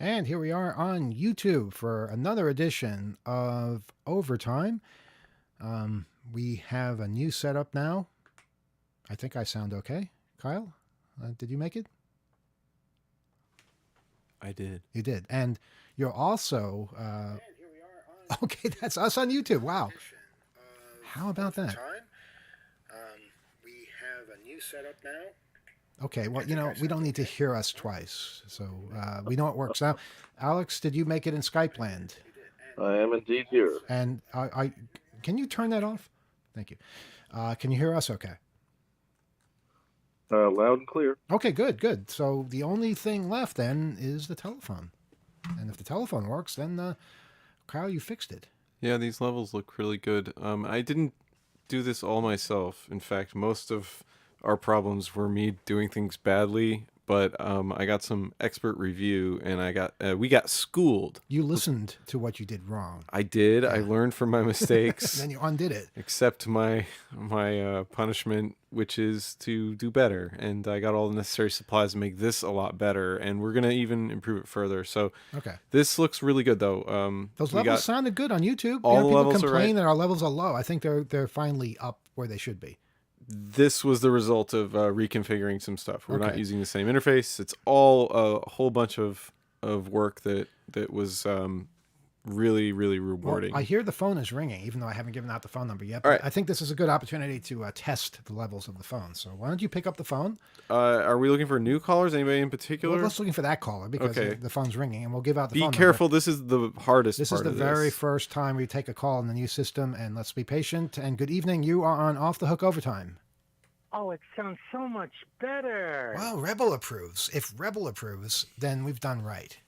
And here we are on YouTube for another edition of Overtime. We have a new setup now. I think I sound okay. Kyle, did you make it? I did. You did. And you're also. Okay, that's us on YouTube. Wow. How about that? We have a new setup now. Okay, well, we don't need to hear us twice, so we know it works now. Alex, did you make it in Skype land? I am indeed here. And can you turn that off? Thank you. Can you hear us okay? Loud and clear. Okay, good. So the only thing left then is the telephone. And if the telephone works, then, Kyle, you fixed it. Yeah, these levels look really good. I didn't do this all myself. In fact, most of our problems were me doing things badly, but I got some expert review, and we got schooled. You listened to what you did wrong. I did. I learned from my mistakes. Then you undid it. Accept my punishment, which is to do better. And I got all the necessary supplies to make this a lot better. And we're gonna even improve it further. So Okay. this looks really good, though. Those levels sounded good on YouTube. All the people levels are complain right. that our levels are low. I think they're finally up where they should be. This was the result of reconfiguring some stuff. We're not Okay. using the same interface. It's all a whole bunch of work that was really, really rewarding. Well, I hear the phone is ringing, even though I haven't given out the phone number yet. But All right. I think this is a good opportunity to test the levels of the phone. So why don't you pick up the phone? Are we looking for new callers? Anybody in particular? Well, let's looking for that caller because Okay. the phone's ringing, and we'll give out the Be phone careful. number. This is the hardest This part is the of very this. first time we take a call in the new system, and let's be patient. And good evening. You are on Off the Hook Overtime. Oh, it sounds so much better. Well, Rebel approves. If Rebel approves, then we've done right.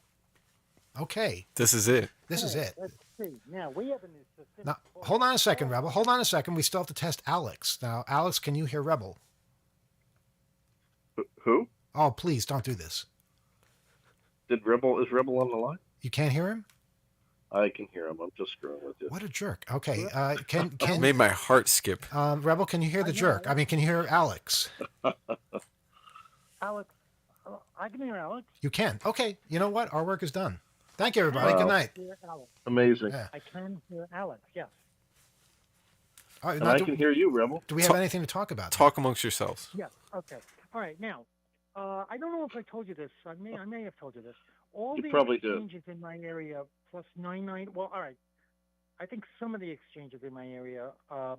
Okay, This is it. this is it. Let's see. Now, we have a new system. Now, hold on a second, Rebel. Hold on a second. We still have to test Alex. Now, Alex, can you hear Rebel? Who? Oh, please don't do this. Is Rebel on the line? You can't hear him? I can hear him. I'm just screwing with you. What a jerk. Okay, can Made my heart skip. Rebel? Can you hear the jerk? I mean, can you hear Alex? Alex, I can hear Alex. You can. Okay. You know what? Our work is done. Thank you, everybody. Wow. Good night. Hear Alex. Amazing. Yeah. I can hear Alex, yes. All right, And now, I can hear you, Rebel. do we have anything to talk about? Talk amongst yourselves. Yes, okay. All right, now, I don't know if I told you this. I may have told you this. All You the probably did. exchanges in my area plus 99, well, all right. I think some of the exchanges in my area,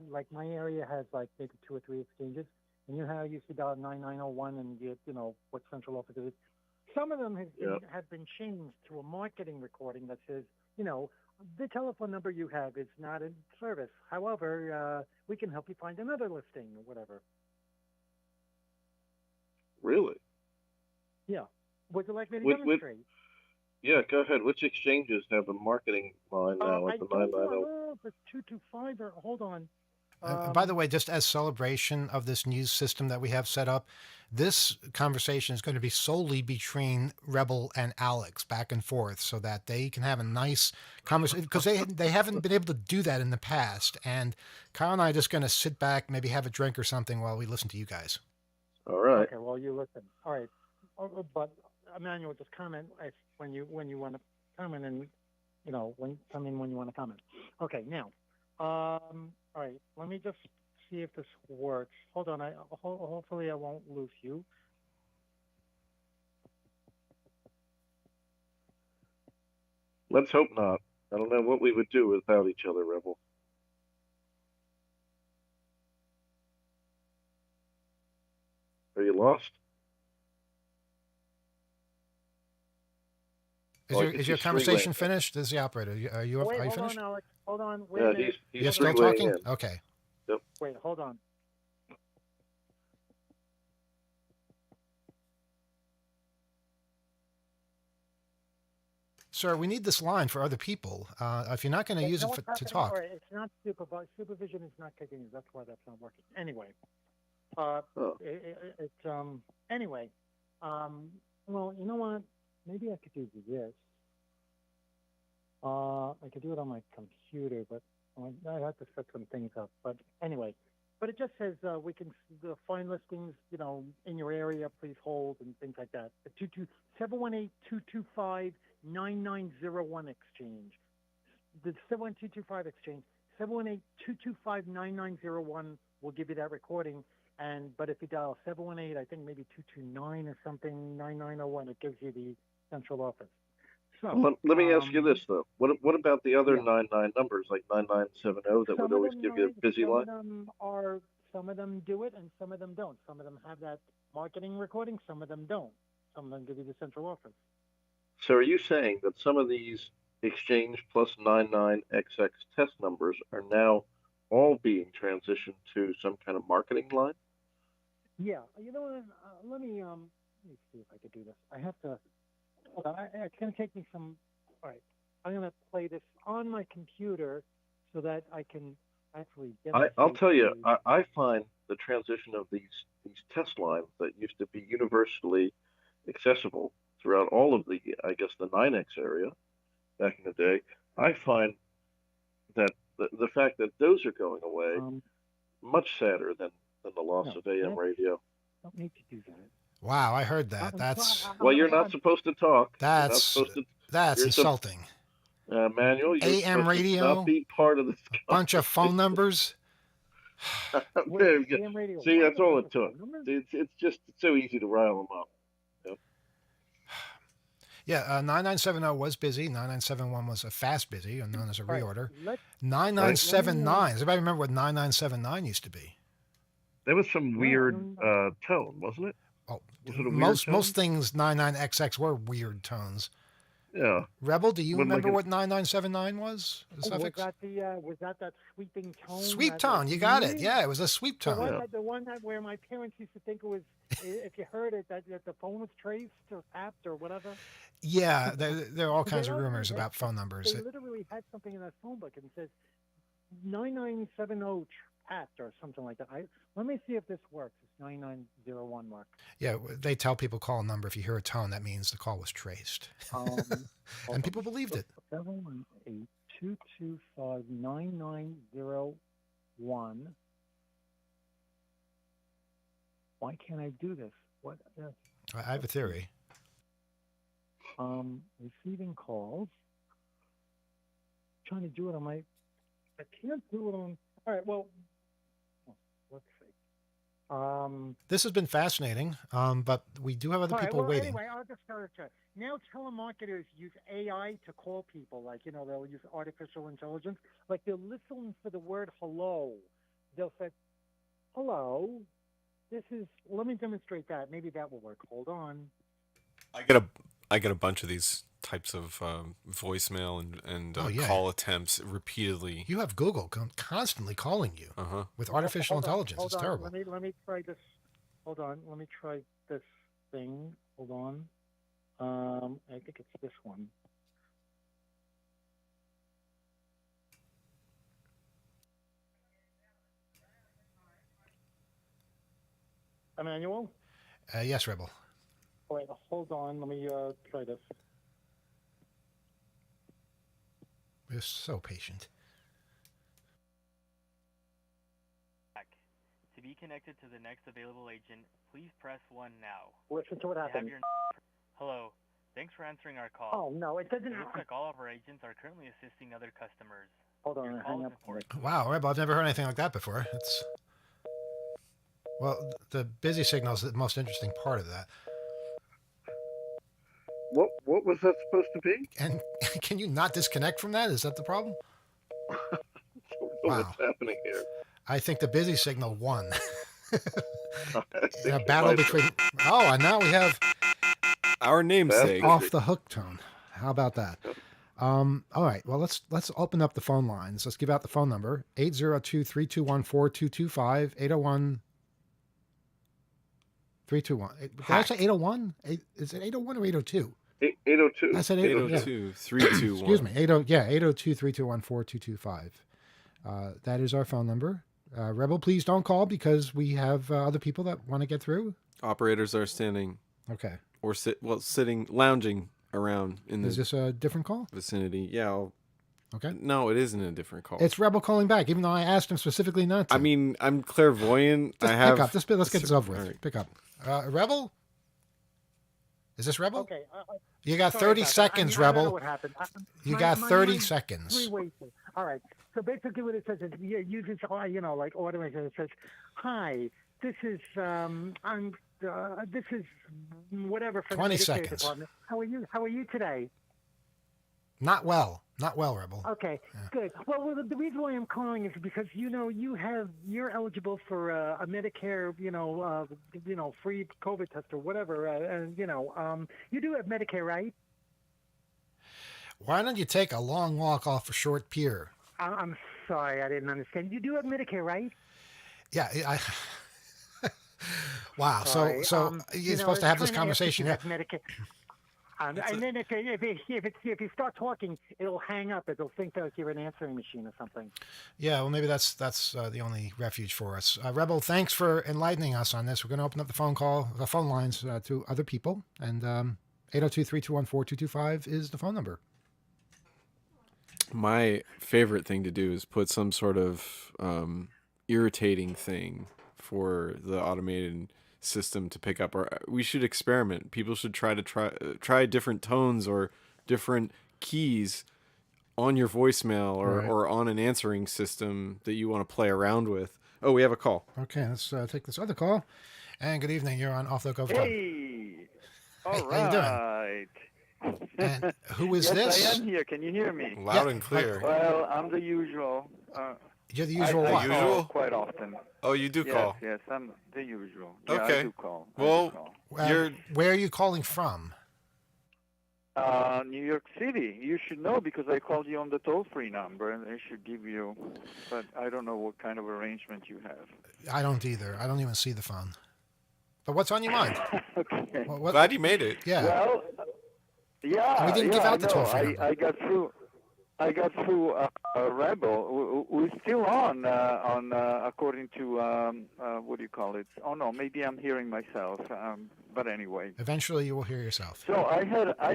like my area has like maybe 2 or 3 exchanges, and you used to dial 9901 and get, what central office is. Some of them have been changed to a marketing recording that says, the telephone number you have is not in service. However, we can help you find another listing or whatever. Really? Yeah. Would you like me to With- demonstrate? Yeah, go ahead. Which exchanges have a marketing line now I with the don't 990? know if it's 225 or hold on. By the way, just as celebration of this new system that we have set up, this conversation is going to be solely between Rebel and Alex, back and forth, so that they can have a nice conversation, because they haven't been able to do that in the past. And Kyle and I are just going to sit back, maybe have a drink or something while we listen to you guys. All right. Okay, well, you listen. All right. But Emmanuel, just comment when you want to comment, and come in when you want to comment. Okay, now, all right. Let me just see if this works. Hold on. Hopefully I won't lose you. Let's hope not. I don't know what we would do without each other, Rebel. Are you lost? Is your conversation finished? This is the operator. Are you Wait, hold finished? on, Alex. Hold on. Wait Yeah, a minute. he's You're still three-waying talking? in. Okay. Wait, hold on. Sir, we need this line for other people. If you're not going to use it what's to happening? talk. All right, it's not supervised. Supervision is not kicking in. That's why that's not working. Anyway, anyway. Well, you know what? Maybe I could do this. I could do it on my computer, but I have to set some things up. But anyway, it just says we can find listings, in your area. Please hold and things like that. 718-225 9901 exchange. The 71225 exchange, 718-225-9901 will give you that recording. But if you dial 718, I think maybe 229 or something, 9901, it gives you the central office. So Let me ask you this though. What about the other Yeah. 99 numbers like 9970 that would always give you a busy line? Some of them do it and some of them don't. Some of them have that marketing recording, some of them don't. Some of them give you the central office. So are you saying that some of these exchange plus 99XX test numbers are now all being transitioned to some kind of marketing line? Yeah, you know what? Let me see if I could do this. I have to. Hold on. It's going to take me some. All right, I'm going to play this on my computer so that I can actually. I'll tell you, demonstrate I find the transition of these test lines that used to be universally accessible throughout all of the, I guess, the 9X area back in the day, I find that the fact that those are going away much sadder than the loss of AM radio. Don't need to do that. Wow, I heard that. That's Well, you're not supposed to talk. that's you're insulting. Manuel, you're AM supposed radio, to not be part of this. Bunch of phone numbers. There you go. See, that's all it took. It's just so easy to rile them up. Yep. Yeah, 9970 was busy. 9971 was a fast busy, or known as a reorder. 9979. Does anybody remember what 9979 used to be? There was some weird tone, wasn't it? Oh, Was it a weird most tone? things 99XX were weird tones. Yeah. Rebel, do you But remember like what 9979 was? The Was suffix? that that sweeping tone? Sweep that- tone. You got it. Yeah, it was a sweep The tone. one, the one that where my parents used to think it was, if you heard it, that the phone was traced or tapped or whatever. Yeah, there are all kinds of They- rumors they- about phone numbers. They literally had something in that phone book and it says 9970 tapped or something like that. Let me see if this works. It's 9901 mark. Yeah, they tell people call a number. If you hear a tone, that means the call was traced. And people believed it. 718-225-9901. Why can't I do this? What? I have a theory. Receiving calls. Trying to do it on my. I can't do it on. All right. Well, let's see. This has been fascinating, but we do have other All right, people well, waiting. Anyway, I'll just start. Now telemarketers use AI to call people. Like, they'll use artificial intelligence. Like, they'll listen for the word hello. They'll say, hello, let me demonstrate that. Maybe that will work. Hold on. I get a bunch of these types of voicemail and Oh, yeah. call attempts repeatedly. You have Google constantly calling you with artificial intelligence. Hold It's on. terrible. Let me try this. Hold on. Let me try this thing. Hold on. I think it's this one. Emmanuel? Yes, Rebel. All right, hold on. Let me try this. You're so patient. To be connected to the next available agent, please press 1 now. Listen to what To have happened. your Hello. Thanks for answering our call. Oh, no, it doesn't It looks happen. like all of our agents are currently assisting other customers. Hold on, Your hang call up. is important. Wow, Rebel, I've never heard anything like that before. It's well, the busy signal is the most interesting part of that. What was that supposed to be? And can you not disconnect from that? Is that the problem? What's happening here? I think the busy signal won. I In think a you battle might- between. Oh, and now we have Our namesake. off the hook tone. How about that? All right. Well, let's open up the phone lines. Let's give out the phone number: 802-321-4225, 801-321. Did I say 801? Is it 801 or 802? 802. I said 802. 802 321. Excuse me. 802-321-4225. That is our phone number. Rebel, please don't call because we have other people that want to get through. Operators are standing Okay. or sitting, lounging around in Is the this a different call? vicinity. Yeah. Okay. No, it isn't a different call. It's Rebel calling back, even though I asked him specifically not to. I mean, I'm clairvoyant. Just I have. pick up. Let's get this over with. All right. Pick up. Rebel? Is this Rebel? Okay. You got Sorry 30 about that. seconds, I don't know Rebel. what happened. You My- got my 30 mind's seconds. Three ways. All right. So basically, what it says is, it uses, like automation. It says, "Hi, this is this is whatever for 20 the Medicare seconds. department. How are you? How are you today? Not well, Rebel. Okay, good. Well, the reason why I'm calling is because you're eligible for a Medicare, free COVID test or whatever, and you do have Medicare, right? Why don't you take a long walk off a short pier? I'm sorry, I didn't understand. You do have Medicare, right? Yeah, wow. Sorry. So you're supposed to have this trying ask if conversation. you Yeah. have Medicare. And then if you start talking, it'll hang up. It'll think that you're an answering machine or something. Yeah, well, maybe that's the only refuge for us. Rebel, thanks for enlightening us on this. We're going to open up the phone lines to other people, and 802-321-4225 is the phone number. My favorite thing to do is put some sort of irritating thing for the automated system to pick up. Or we should experiment. People should try different tones or different keys on your voicemail or on an answering system that you want to play around with. Oh, we have a call. Okay, let's take this other call. And good evening. You're on Off the Go. Hey, all Hey, how you doing? right. And who is yes, this? I am here. Can you hear me? Loud Yeah, and clear. Well, I'm the usual. You're the usual I what? usual? call quite often. Oh, you do call. Yes, I'm the usual. Yeah, Okay. I do call. Well, Where are you calling from? New York City. You should know because I called you on the toll-free number, and they should give you. But I don't know what kind of arrangement you have. I don't either. I don't even see the phone. But what's on your mind? Okay. What? Glad you made it. Yeah. Well, yeah. We didn't give yeah, out the I know. toll-free number. I got through. Rebel. We're still on according to what do you call it? Oh no, maybe I'm hearing myself. But anyway. Eventually, you will hear yourself. So I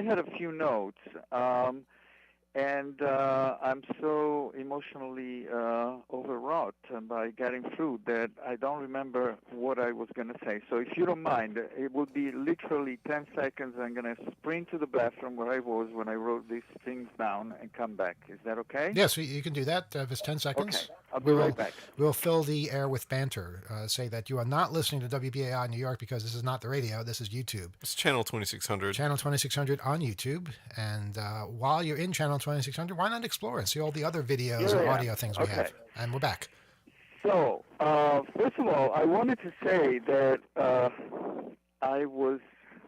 had a few notes, and I'm so emotionally overwrought by getting through that I don't remember what I was going to say. So if you don't mind, it would be literally 10 seconds. I'm going to sprint to the bathroom where I was when I wrote these things down and come back. Is that okay? Yes, you can do that. If it's 10 seconds. Okay, I'll be right back. We'll fill the air with banter. Say that you are not listening to WBAI New York because this is not the radio. This is YouTube. It's channel 2600. Channel 2600 on YouTube. And while you're in Channel 2600, why not explore and see all the other videos and Yeah. audio things we Okay. have? And we're back. So, first of all, I wanted to say that I was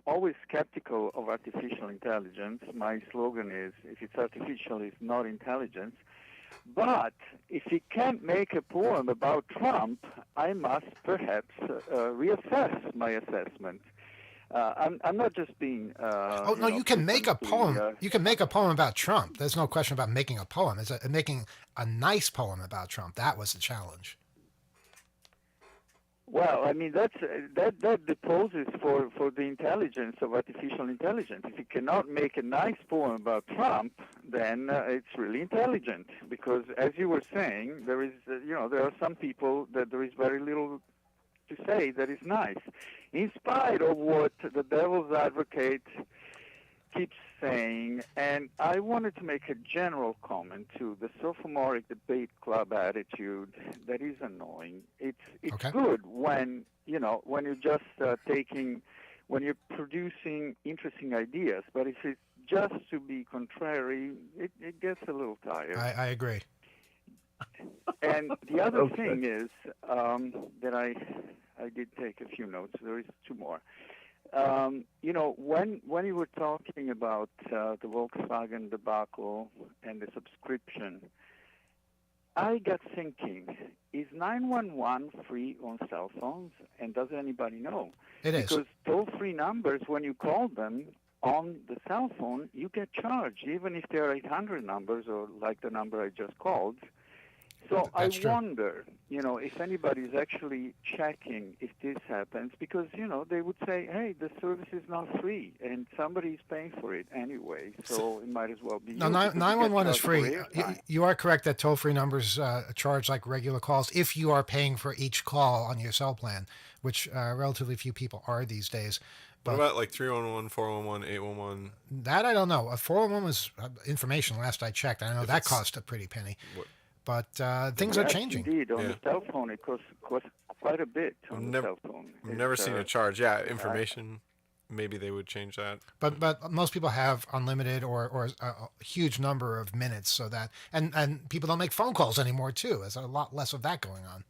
always skeptical of artificial intelligence. My slogan is, if it's artificial, it's not intelligence. But if it can't make a poem about Trump, I must perhaps reassess my assessment. I'm not just being. Oh no, you can make a poem. You can make a poem about Trump. There's no question about making a poem. It's making a nice poem about Trump. That was the challenge. Well, I mean that deposes for the intelligence of artificial intelligence. If you cannot make a nice poem about Trump, then it's really intelligent. Because as you were saying, there is there are some people that there is very little to say that is nice, in spite of what the devil's advocate keeps saying. And I wanted to make a general comment to the sophomoric debate club attitude that is annoying. It's Okay. good when when you're just when you're producing interesting ideas, but if it's just to be contrary, it gets a little tired. I agree. And the other Okay. thing is that I did take a few notes. There is two more. When you were talking about the Volkswagen debacle and the subscription, I got thinking: is 911 free on cell phones? And does anybody know? It is. Because toll-free numbers, when you call them on the cell phone, you get charged, even if they're 800 numbers or like the number I just called. So I That's true. wonder, if anybody's actually checking if this happens, because, they would say, hey, the service is not free, and somebody's paying for it anyway, so it might as well be No, you, because you get 911 is charged for free. airtime. You are correct that toll-free numbers charge like regular calls if you are paying for each call on your cell plan, which relatively few people are these days. What about like 311, 411, 811? That I don't know. A 411 was information last I checked. I know If that it's- cost a pretty penny. What- But things are Yes, changing. indeed. On Yeah. the cell phone, it costs quite a bit on I've the never- cell phone. I've never It's, seen a charge. Yeah, information. Maybe they would change that. But most people have unlimited or a huge number of minutes, so that and people don't make phone calls anymore too. There's a lot less of that going on.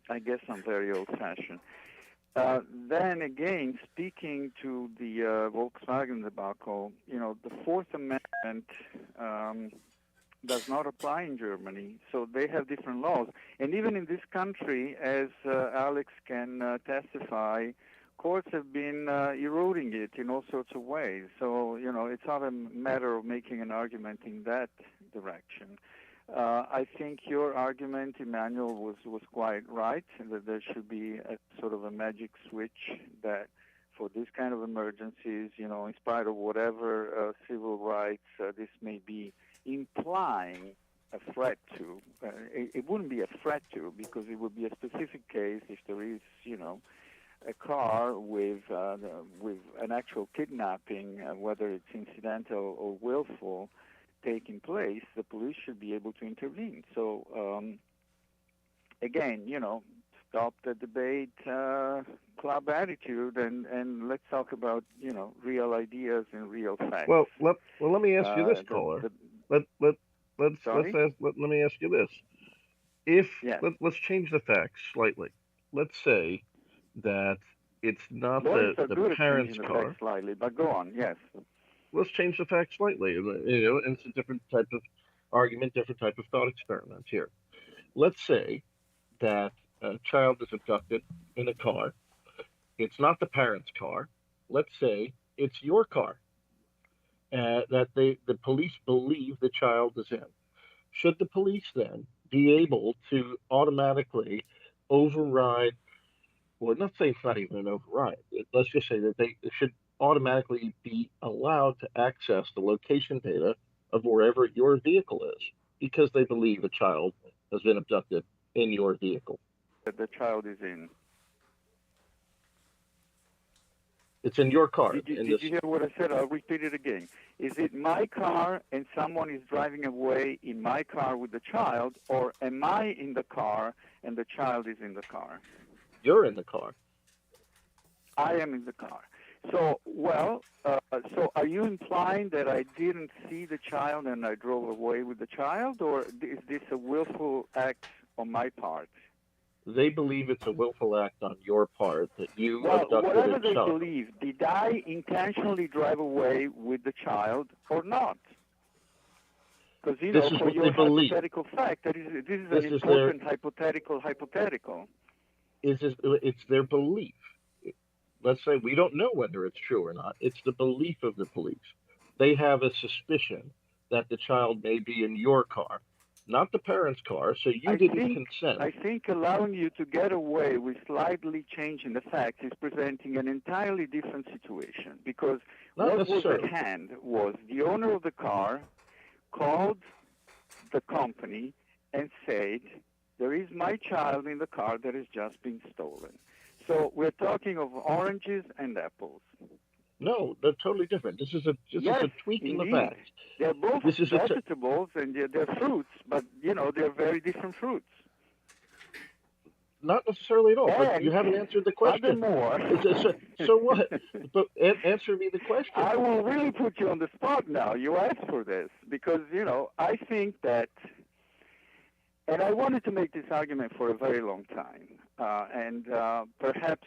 I guess I'm very old-fashioned. Then again, speaking to the Volkswagen debacle, the Fourth Amendment does not apply in Germany, so they have different laws. And even in this country, as Alex can testify, courts have been eroding it in all sorts of ways. So, it's not a matter of making an argument in that direction. I think your argument, Emmanuel, was quite right, that there should be a sort of a magic switch that for this kind of emergencies, in spite of whatever civil rights this may be implying a threat to, it wouldn't be a threat to, because it would be a specific case if there is, a car with an actual kidnapping, whether it's incidental or willful, taking place, the police should be able to intervene. So, again, stop the debate club attitude and let's talk about, real ideas and real facts. Well, let me ask you this, caller. Let me ask you this. Let's change the facts slightly. Let's say that it's not the parents' car. Slightly, but go on. Yes. Let's change the facts slightly. And it's a different type of argument, different type of thought experiment here. Let's say that a child is abducted in a car. It's not the parents' car. Let's say it's your car that the police believe the child is in. Should the police then be able to automatically override, or let's say it's not even an override, let's just say that they should automatically be allowed to access the location data of wherever your vehicle is because they believe a child has been abducted in your vehicle? That the child is in. It's in your car. Did you hear what I said? I'll repeat it again. Is it my car and someone is driving away in my car with the child, or am I in the car and the child is in the car? You're in the car. I am in the car. So, so are you implying that I didn't see the child and I drove away with the child, or is this a willful act on my part? They believe it's a willful act on your part that you whatever abducted they a child. believe, did I intentionally drive away with the child or not? Because, This is for what your they believe. hypothetical fact, this is This an is important hypothetical. It's their belief. Let's say we don't know whether it's true or not. It's the belief of the police. They have a suspicion that the child may be in your car, not the parents' car, so you didn't consent. I think allowing you to get away with slightly changing the facts is presenting an entirely different situation, because Not what was necessarily. at hand was the owner of the car called the company and said, there is my child in the car that has just been stolen. So we're talking of oranges and apples. No, they're totally different. This is a tweak in the indeed. facts. They're both This is vegetables and they're fruits, but, they're very different fruits. Not necessarily at all, but And you haven't answered the question. Furthermore, So what? But answer me the question. I will really put you on the spot now. You asked for this because, I think that, and I wanted to make this argument for a very long time. And perhaps,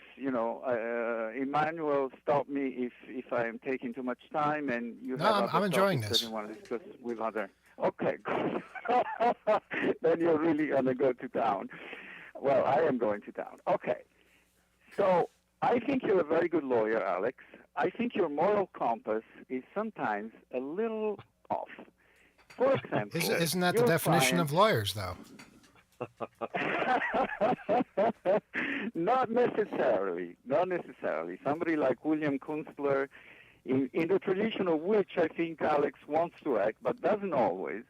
Emmanuel, stop me if I am taking too much time and you No, have I'm other enjoying topics this. that you want to discuss with other. Okay, then you're really going to go to town. Well, I am going to town. Okay. So I think you're a very good lawyer, Alex. I think your moral compass is sometimes a little off. For example, Isn't that the definition of lawyers, though? Not necessarily. Not necessarily. Somebody like William Kunstler, in the tradition of which I think Alex wants to act, but doesn't always,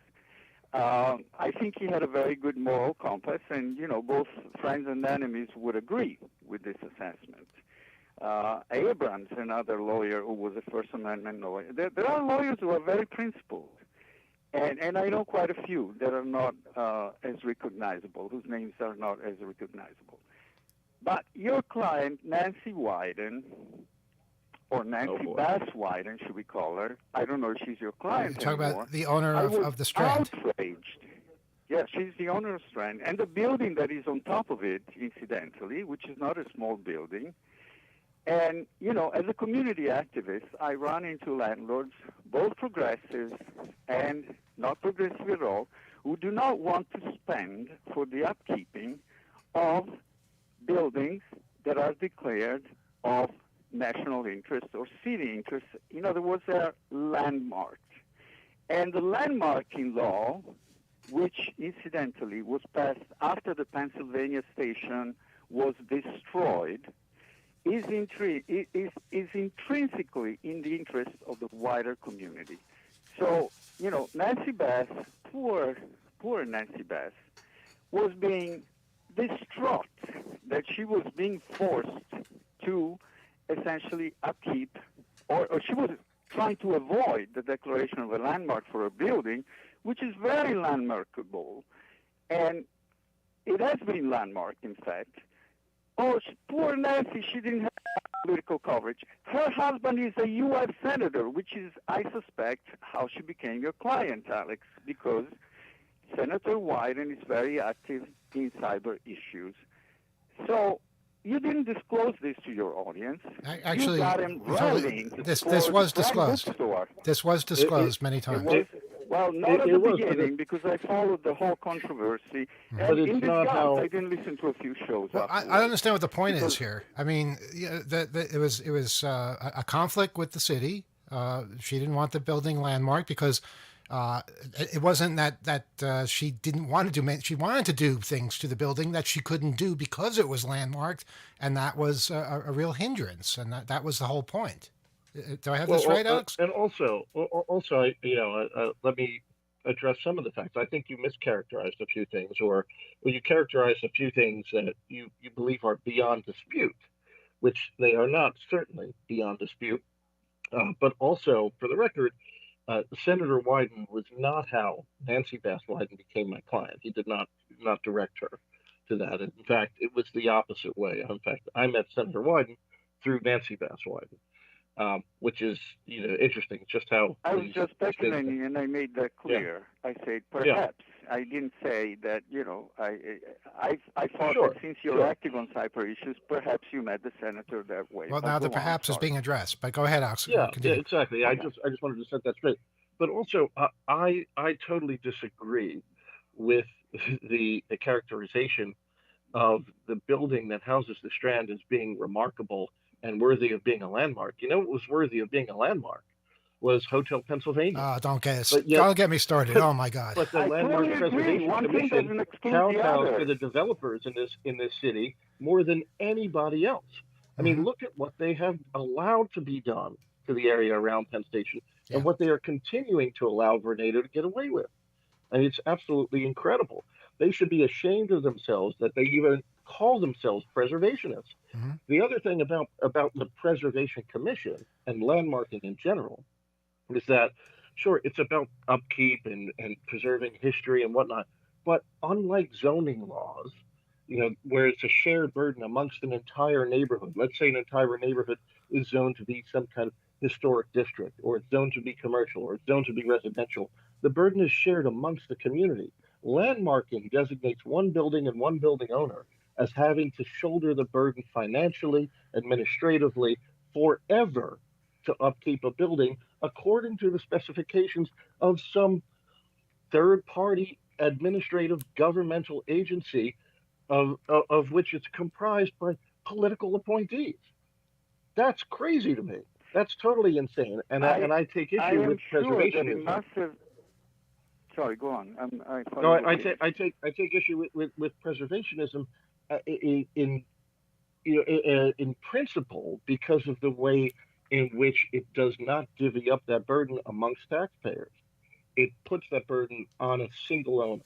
I think he had a very good moral compass, and both friends and enemies would agree with this assessment. Abrams, another lawyer who was a First Amendment lawyer. There are lawyers who are very principled, and I know quite a few that are not as recognizable, whose names are not as recognizable. But your client, Nancy Wyden, or Nancy Bass Wyden, should we call her? I don't know if she's your client Talk anymore. about the owner I was of the Strand. outraged. Yeah, she's the owner of Strand. And the building that is on top of it, incidentally, which is not a small building. And, as a community activist, I run into landlords, both progressive and not progressive at all, who do not want to spend for the upkeeping of buildings that are declared of national interest or city interest. In other words, they're landmarked. And the landmarking law, which incidentally was passed after the Pennsylvania station was destroyed, is intrinsically in the interest of the wider community. So, Nancy Bass, poor Nancy Bass, was being distraught that she was being forced to essentially upkeep, or she was trying to avoid the declaration of a landmark for a building, which is very landmarkable. And it has been landmarked, in fact. Oh, poor Nancy, she didn't have political coverage. Her husband is a U.S. senator, which is, I suspect, how she became your client, Alex, because Senator Wyden is very active in cyber issues. So you didn't disclose this to your audience. Actually, you got him rallying this was disclosed. This was disclosed many times. Well, not at the beginning, because I followed the whole controversy. And in disguise, I didn't listen to a few shows. Well, I understand what the point is here. I mean, it was a conflict with the city. She didn't want the building landmarked because it wasn't that she didn't want to do. She wanted to do things to the building that she couldn't do because it was landmarked, and that was a real hindrance. And that was the whole point. Do I have this right, Alex? And also, let me address some of the facts. I think you mischaracterized a few things, or you characterized a few things that you believe are beyond dispute, which they are not certainly beyond dispute. But also, for the record, Senator Wyden was not how Nancy Bass Wyden became my client. He did not direct her to that. In fact, it was the opposite way. In fact, I met Senator Wyden through Nancy Bass Wyden. Which is, interesting, just how... I was just speculating, and I made that clear. Yeah. I said, perhaps. Yeah. I didn't say that, I thought that since you're active on cyber issues, perhaps you met the senator that way. Well, now the perhaps is being addressed, but go ahead, Alex. Yeah, exactly. Okay. I just wanted to set that straight. But also, I totally disagree with the characterization of the building that houses the Strand as being remarkable and worthy of being a landmark. You know what was worthy of being a landmark was Hotel Pennsylvania. Don't get me started. Oh my God! But the Landmark Preservation Commission kowtows to the developers in this city more than anybody else. I mean, look at what they have allowed to be done to the area around Penn Station and what they are continuing to allow Vornado to get away with. I mean, it's absolutely incredible. They should be ashamed of themselves that they even call themselves preservationists. The other thing about the Preservation Commission and landmarking in general is that, sure, it's about upkeep and preserving history and whatnot, but unlike zoning laws, where it's a shared burden amongst an entire neighborhood, let's say an entire neighborhood is zoned to be some kind of historic district, or it's zoned to be commercial, or it's zoned to be residential, the burden is shared amongst the community. Landmarking designates one building and one building owner as having to shoulder the burden financially, administratively, forever to upkeep a building according to the specifications of some third-party administrative governmental agency of which it's comprised by political appointees. That's crazy to me. That's totally insane. And I take issue with preservation. Sorry, go on. I take issue with preservationism in principle because of the way in which it does not divvy up that burden amongst taxpayers. it puts that burden on a single owner.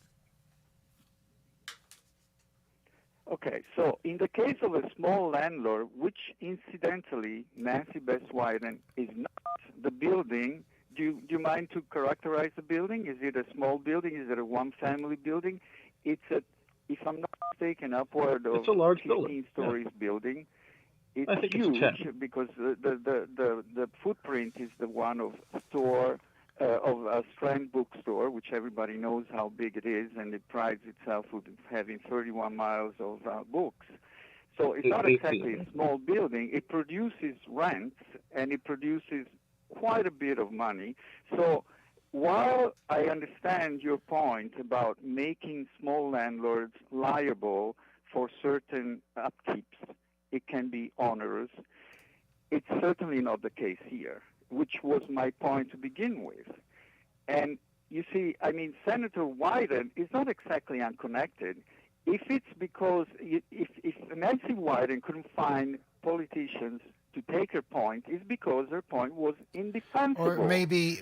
Okay, so in the case of a small landlord, which incidentally Nancy Best Wyden is not the building, do you mind to characterize the building? Is it a small building? Is it a one-family building? It's a, if I'm not mistaken, upward of It's a large 15 building. stories building. It's I think it's huge 10. because the footprint is the one of store of a Strand bookstore, which everybody knows how big it is, and it prides itself with having 31 miles of books. So it's not exactly a small building. It produces rents, and it produces quite a bit of money. So while I understand your point about making small landlords liable for certain upkeeps, it can be onerous, it's certainly not the case here, which was my point to begin with. And you see, I mean, Senator Wyden is not exactly unconnected. If it's because, if Nancy Wyden couldn't find politicians to take her point, it's because her point was indefensible. Or maybe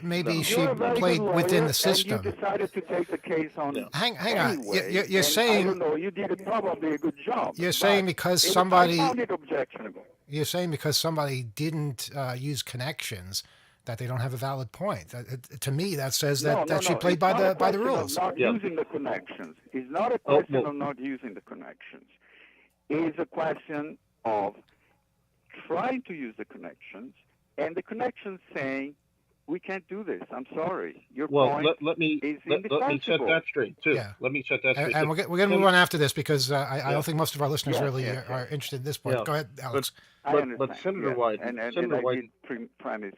she You're a very played good within lawyer, the system. and you decided to take the case on Hang on. anyway. You're and I saying don't know, you did probably a good job. you're but saying because I somebody found it objectionable. you're saying because somebody didn't use connections that they don't have a valid point. To me, that says that she played It's by not a the question of rules. not using the connections. It's not a question of not using the connections. It's a question of trying to use the connections, and the connections saying, we can't do this. I'm sorry. Your point let me is set indefensible. that straight too. Yeah. Let me set that straight. And we're going to move on after this because I don't think most of our listeners Yes, really yes, are interested in this point. Yeah. Go ahead, Alex. I But understand. Senator yes. Wyden, and Senator I Wyden, did premise,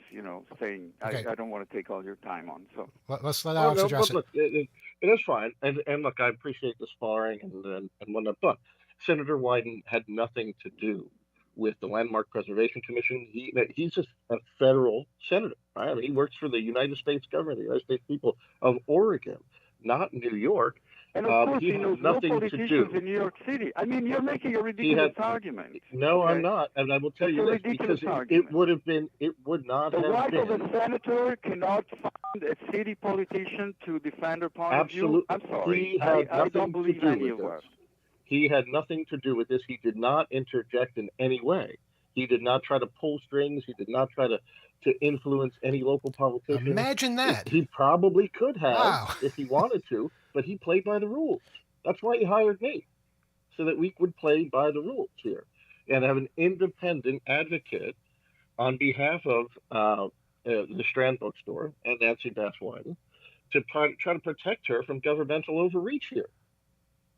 saying Okay. I don't want to take all your time on. So Let's let oh, Alex no, address but it. look, it is fine, and look, I appreciate the sparring and whatnot, but Senator Wyden had nothing to do with the Landmark Preservation Commission. He's just a federal senator, right? I mean, he works for the United States government, the United States people of Oregon, not New York. and of course He he had knows no nothing to politicians do. in New York City. I mean, you're making a ridiculous argument. No, okay? I'm not, and I will tell It's you a this ridiculous because argument. it would not The have wife of been a senator cannot find a city politician to defend her point absolute. of view. I'm sorry. He had I nothing don't to believe do any with of this. us. He had nothing to do with this. He did not interject in any way. He did not try to pull strings. He did not try to influence any local politician. Imagine that. He probably could have Wow. if he wanted to, but he played by the rules. That's why he hired me, so that we would play by the rules here and have an independent advocate on behalf of the Strand Bookstore and Nancy Bass Wyden to try to protect her from governmental overreach here.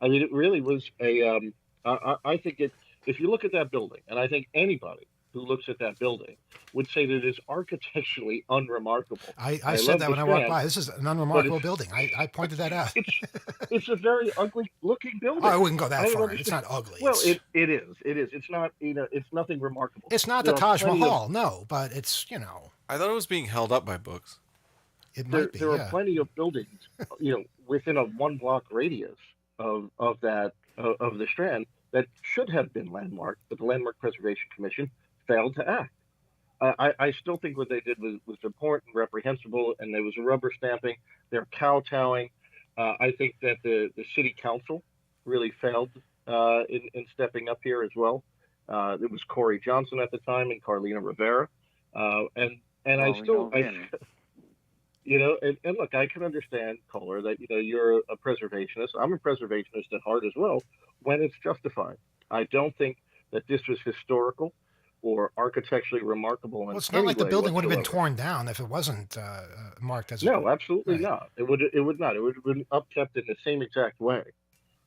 I mean, it really was a. I think it. If you look at that building, and I think anybody who looks at that building would say that it is architecturally unremarkable. I said love that the when I walked Strand, by. This is an but unremarkable building. I pointed that out. it's a very ugly looking building. I wouldn't go that I don't far. It's understand. not ugly. Well, It's, it is. It is. It's not. It's nothing remarkable. it's not There the are Taj plenty Mahal, no, but it's, I thought it was being held up by books. it There, might be, there yeah. are plenty of buildings, within a 1 block radius of that of the Strand that should have been landmarked, but the Landmark Preservation Commission failed to act. I still think what they did was important, reprehensible, and there was a rubber stamping. They're kowtowing. I think that the city council really failed in stepping up here as well. It was Corey Johnson at the time and Carlina Rivera, and Well, I still, we know him. and look, I can understand, Kohler, that you're a preservationist. I'm a preservationist at heart as well, when it's justified. I don't think that this was historical or architecturally remarkable. Well, it's not like the building would have been torn down if it wasn't marked as No, absolutely Right. not. It would not. It would have been upkept in the same exact way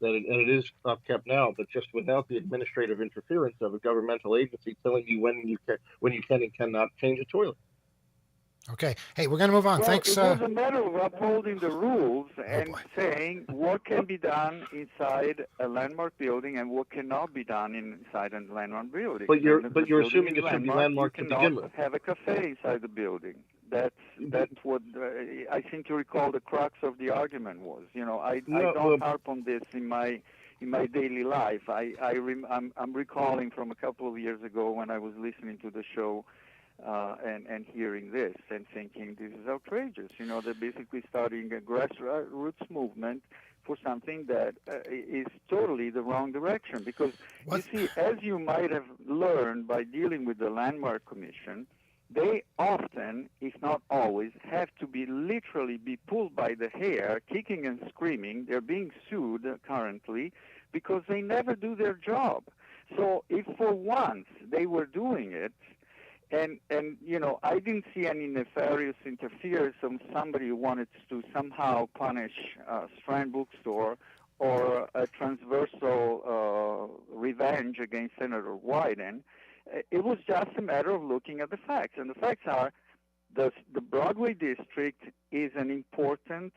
and it is upkept now, but just without the administrative interference of a governmental agency telling you when you can and cannot change a toilet. Okay. Hey, we're going to move on. Well, Thanks. it was a matter of upholding the rules and boy. saying what can be done inside a landmark building and what cannot be done inside a landmark building. But you're And if but the you're building assuming is it should be you landmarked to begin cannot with. have a cafe inside the building. That's what I seem to recall the crux of the argument was. I don't harp on this in my daily life. I'm recalling from a couple of years ago when I was listening to the show and hearing this and thinking this is outrageous. You know, they're basically starting a grassroots movement for something that is totally the wrong direction. Because What? you see, as you might have learned by dealing with the Landmark Commission, they often, if not always, have to be literally be pulled by the hair, kicking and screaming. They're being sued currently because they never do their job. So if for once they were doing it, and you know, I didn't see any nefarious interference from somebody who wanted to somehow punish Strand Bookstore or a transversal revenge against Senator Wyden. It was just a matter of looking at the facts, and the facts are the Broadway district is an important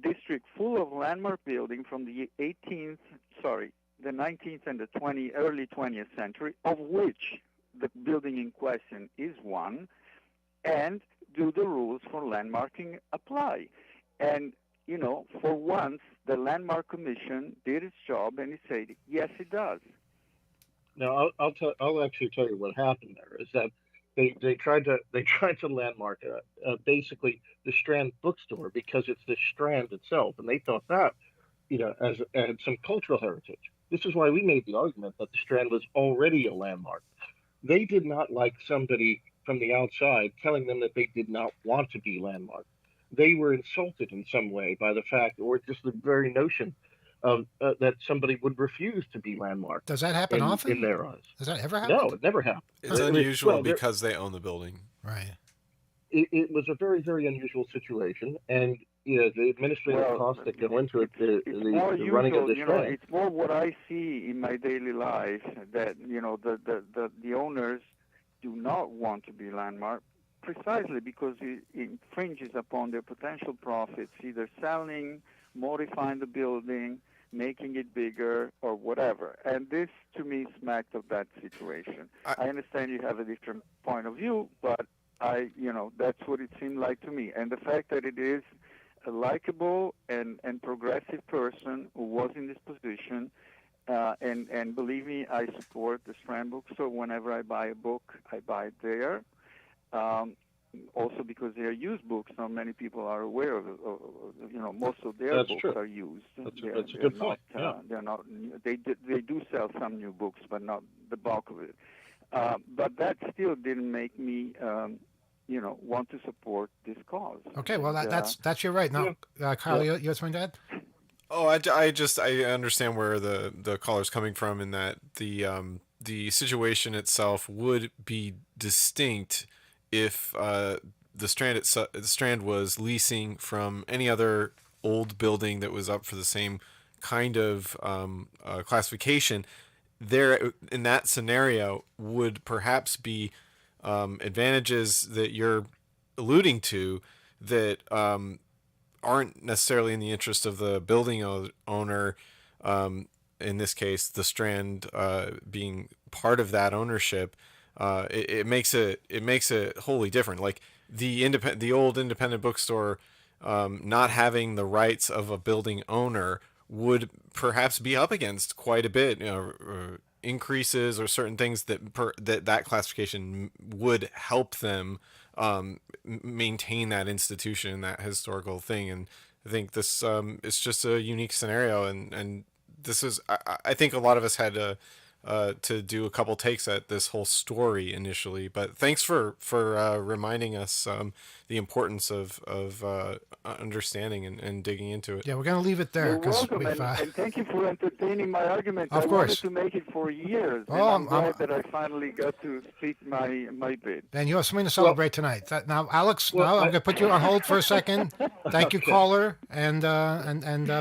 district full of landmark building from the 19th and the early 20th century, of which the building in question is one, and do the rules for landmarking apply? And, you know, for once, the Landmark Commission did its job, and it said, yes, it does. Now, I'll actually tell you what happened there is that they tried to landmark basically the Strand bookstore because it's the Strand itself, and they thought that, you know, as had some cultural heritage. This is why we made the argument that the Strand was already a landmark. They did not like somebody from the outside telling them that they did not want to be landmarked. They were insulted in some way by the fact, or just the very notion of that somebody would refuse to be landmarked. Does that happen often? In their eyes? Does that ever happen? No, it never happened. It's unusual because they own the building. Right. It was a very, very unusual situation, and you know, the administrative costs that go into it, the running of the Strand. It's more what I see in my daily life that, you know, the owners do not want to be landmarked precisely because it infringes upon their potential profits, either selling, modifying the building, making it bigger, or whatever. And this, to me, smacked of that situation. I understand you have a different point of view, but you know, that's what it seemed like to me. And the fact that it is a likable and progressive person who was in this position, and believe me, I support the Strand Bookstore. Whenever I buy a book, I buy it there. Also because they are used books, not many people are aware of it. You know, most of their books are used. That's a good point. They're not. They do sell some new books, but not the bulk of it. But that still didn't make me, you know, want to support this cause. Okay, well that's your right. Now, Kyle, you have something to add? Oh, I understand where the caller's coming from in that the situation itself would be distinct if the Strand was leasing from any other old building that was up for the same kind of classification. There, in that scenario, would perhaps be advantages that you're alluding to that aren't necessarily in the interest of the building owner. In this case, the Strand being part of that ownership. It makes it wholly different. Like the old independent bookstore not having the rights of a building owner would perhaps be up against quite a bit, you know, increases or certain things that classification would help them maintain that institution, that historical thing. And I think this is just a unique scenario, and this is I think a lot of us had to do a couple takes at this whole story initially, but thanks for reminding us the importance of understanding and digging into it. Yeah, we're going to leave it there. You're welcome, and thank you for entertaining my argument. Of course. I wanted to make it for years, and I'm glad that I finally got to speak my bit. And you have something to celebrate tonight. Now, Alex, I'm going to put you on hold for a second. Thank you, caller, and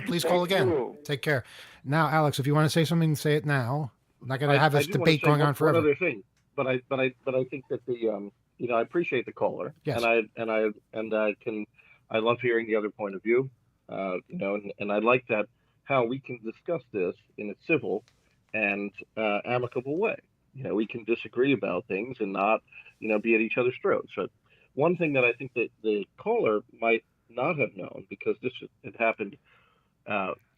please call again. You. Take care. Now, Alex, if you want to say something, say it now. I'm not going to have this debate going on forever. One other thing, but I think that the you know, I appreciate the caller, yes. I love hearing the other point of view, you know, and I like that how we can discuss this in a civil and amicable way. You know, we can disagree about things and not, you know, be at each other's throats. So one thing that I think that the caller might not have known, because this had happened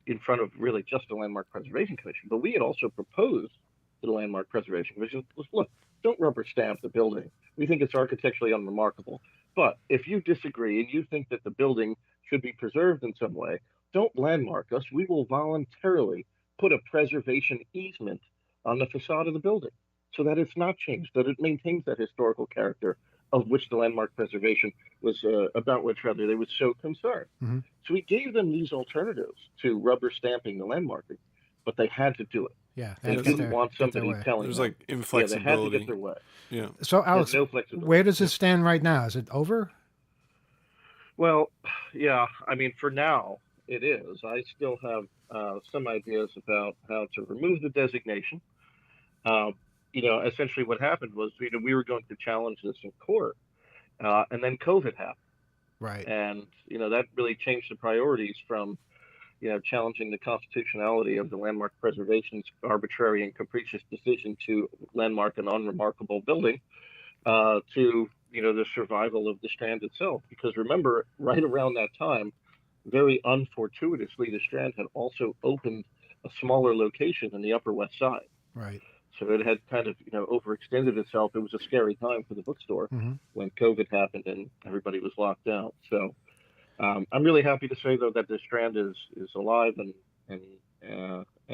in front of really just the Landmark Preservation Commission, but we had also proposed to the Landmark Preservation Commission, look, don't rubber stamp the building We think it's architecturally unremarkable. But if you disagree and you think that the building should be preserved in some way, don't landmark us. We will voluntarily put a preservation easement on the facade of the building so that it's not changed, that it maintains that historical character of which the landmark preservation was about which rather they were so concerned. Mm-hmm. So we gave them these alternatives to rubber stamping the landmarking, but they had to do it. Yeah, They didn't want somebody telling There's them. like Yeah, they had to inflexibility. get their way. Yeah. So, Alex, There's no flexibility. where does this stand right now? Is it over? Well, yeah, I mean, for now, it is. I still have some ideas about how to remove the designation. Essentially what happened was, we were going to challenge this in court, and then COVID happened. Right. And, that really changed the priorities from, challenging the constitutionality of the Landmark Preservation's arbitrary and capricious decision to landmark an unremarkable building, to, the survival of the Strand itself. Because remember, right around that time, very unfortuitously, the Strand had also opened a smaller location in the Upper West Side. Right. So it had kind of, overextended itself. It was a scary time for the bookstore Mm-hmm. when COVID happened and everybody was locked out. So I'm really happy to say, though, that the Strand is alive and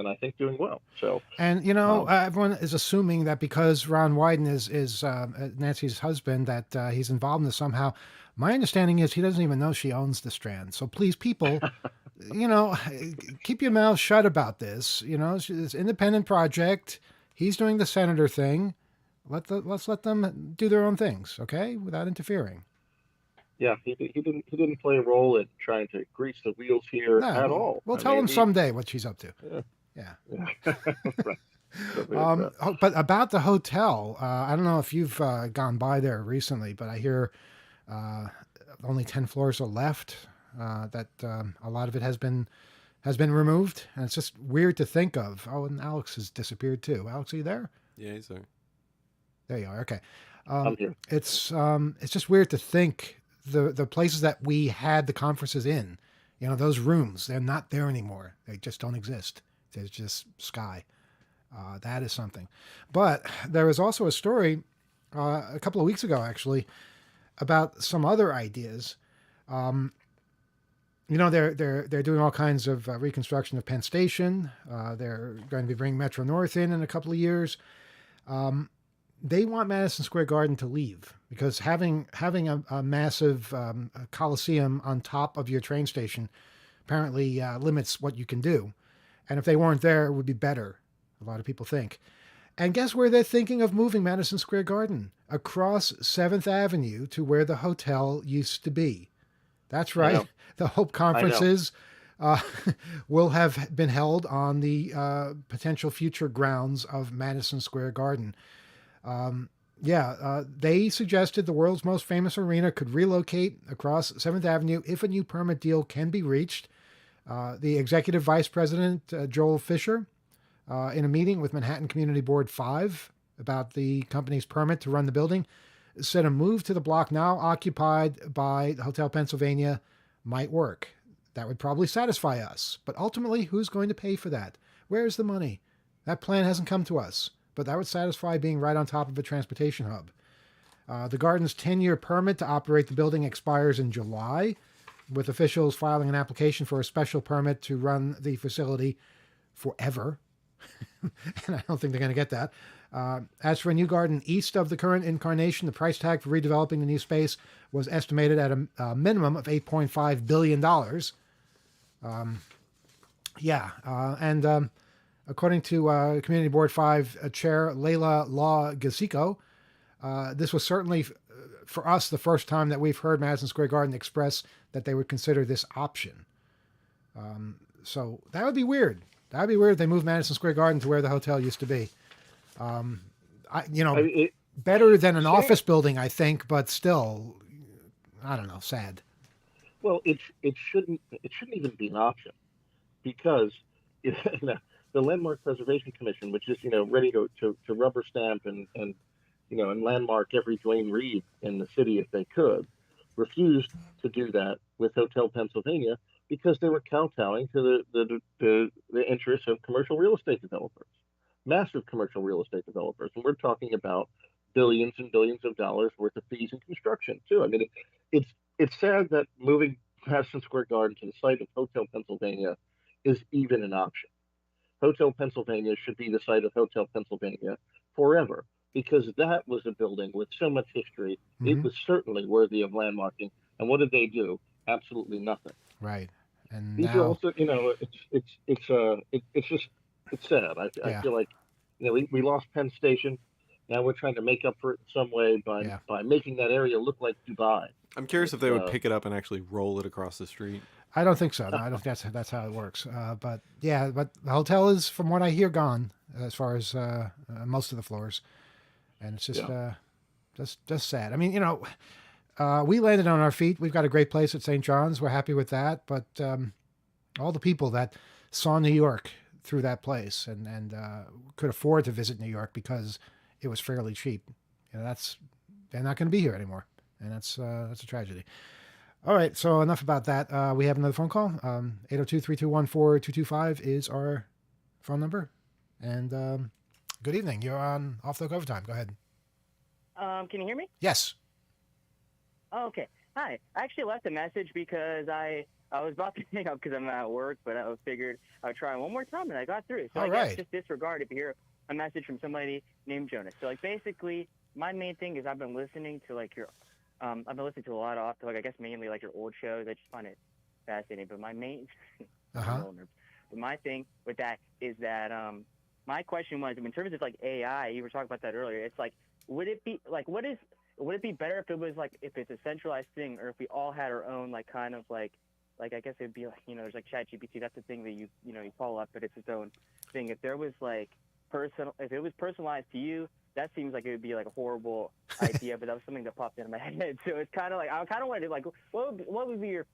I think doing well. So, And everyone is assuming that because Ron Wyden is Nancy's husband, that he's involved in this somehow. My understanding is he doesn't even know she owns the Strand. So please, people, keep your mouth shut about this. It's an independent project. He's doing the senator thing. Let's let them do their own things, okay, without interfering. yeah, he didn't play a role in trying to grease the wheels here at all. We'll I tell mean, him someday what she's up to. Yeah. Right. Something like that. But about the hotel, I don't know if you've gone by there recently, but I hear only 10 floors are left. That a lot of it has been removed, and it's just weird to think of. Oh, and Alex has disappeared too. Alex, are you there? Yeah, he's there. There you are. Okay. I'm here. It's just weird to think the places that we had the conferences in, those rooms, they're not there anymore. They just don't exist. There's just sky. That is something. But there was also a story a couple of weeks ago, actually, about some other ideas. They're doing all kinds of reconstruction of Penn Station. They're going to be bringing Metro North in a couple of years. They want Madison Square Garden to leave because having a massive coliseum on top of your train station apparently limits what you can do. And if they weren't there, it would be better, a lot of people think. And guess where they're thinking of moving Madison Square Garden? Across 7th Avenue to where the hotel used to be. That's right. The Hope Conferences will have been held on the potential future grounds of Madison Square Garden. They suggested the world's most famous arena could relocate across 7th Avenue if a new permit deal can be reached. The executive vice president, Joel Fisher, in a meeting with Manhattan Community Board 5 about the company's permit to run the building, said a move to the block now occupied by the Hotel Pennsylvania might work. That would probably satisfy us. But ultimately, who's going to pay for that? Where's the money? That plan hasn't come to us, but that would satisfy being right on top of a transportation hub. The garden's 10-year permit to operate the building expires in July, with officials filing an application for a special permit to run the facility forever. And I don't think they're going to get that. As for a new garden east of the current incarnation, the price tag for redeveloping the new space was estimated at a minimum of $8.5 billion. According to Community Board 5 Chair Leila Law Gasico, this was certainly, for us, the first time that we've heard Madison Square Garden express that they would consider this option. So that would be weird. That would be weird if they moved Madison Square Garden to where the hotel used to be. Better than an office building, I think, but still, I don't know, sad. Well, it shouldn't even be an option, because the Landmark Preservation Commission, which is ready to rubber stamp and landmark every Duane Reade in the city if they could, refused to do that with Hotel Pennsylvania because they were kowtowing to the interests of commercial real estate developers, massive commercial real estate developers, and we're talking about billions and billions of dollars worth of fees and construction too. I mean, it's sad that moving Madison Square Garden to the site of Hotel Pennsylvania is even an option. Hotel Pennsylvania should be the site of Hotel Pennsylvania forever because that was a building with so much history. It Mhm. was certainly worthy of landmarking. And what did they do? Absolutely nothing. Right. And These are now, also, it's just it's sad. I yeah, feel like we lost Penn Station. Now we're trying to make up for it in some way yeah. by making that area look like Dubai. I'm curious if It's they would pick it up and actually roll it across the street. I don't think so. No, I don't think that's how it works. But yeah, but the hotel is, from what I hear, gone as far as most of the floors, and it's just Yeah. just sad. I mean, we landed on our feet. We've got a great place at St. John's. We're happy with that. But all the people that saw New York through that place and could afford to visit New York because it was fairly cheap, they're not going to be here anymore, and that's a tragedy. All right, so enough about that. We have another phone call. 802-321-4225 is our phone number. And good evening. You're on Off the Hook Overtime. Go ahead. Can you hear me? Yes. Oh, okay. Hi. I actually left a message because I was about to hang up because I'm at work, but I figured I would try one more time, and I got through. So All I right. guess just disregard if you hear a message from somebody named Jonas. So, like, basically, my main thing is I've been listening to, like, I've been listening to a lot of, like, I guess mainly, like, your old shows. I just find it fascinating. But my main, Uh-huh. but my thing with that is that, my question was, in terms of, like, AI, you were talking about that earlier. It's like, would it be be better if it was like if it's a centralized thing, or if we all had our own like kind of like I guess it'd be like there's like ChatGPT. That's the thing that you follow up, but it's its own thing. If there was like if it was personalized to you, that seems like it would be like a horrible idea. But that was something that popped into my head. So it's kind of like I kind of wanted to like what would be your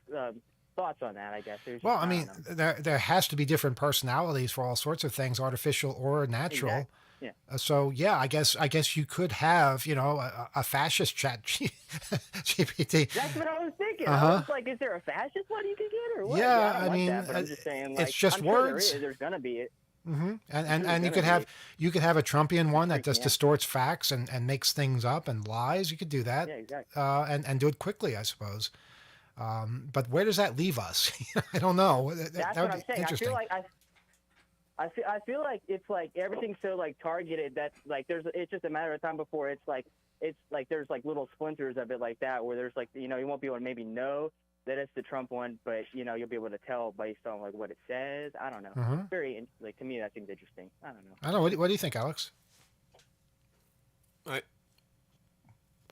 thoughts on that? I guess. It was just, Well, I don't mean, know. there has to be different personalities for all sorts of things, artificial or natural. Exactly. Yeah. So yeah, I guess you could have a fascist chat GPT. That's what I was thinking. Uh-huh. I was like, is there a fascist one you can get, or what? Yeah, I don't I want mean, that, but I'm just saying, like, it's just I'm sure words. there's gonna be it. Hmm. And Sure, and you gonna could have be. a Trumpian one that Freaks just me out. distorts facts and makes things up and lies. You could do that. Yeah, exactly. And do it quickly, I suppose. But where does that leave us? I don't know. That That's would what I'm be saying. interesting. I feel like it's like everything's so like targeted that like it's just a matter of time before it's like there's like little splinters of it like that where there's like you won't be able to maybe know that it's the Trump one, but you'll be able to tell based on like what it says. I don't know. Mhm. Like to me that seems interesting. I don't know. I don't know. What do you think, Alex? I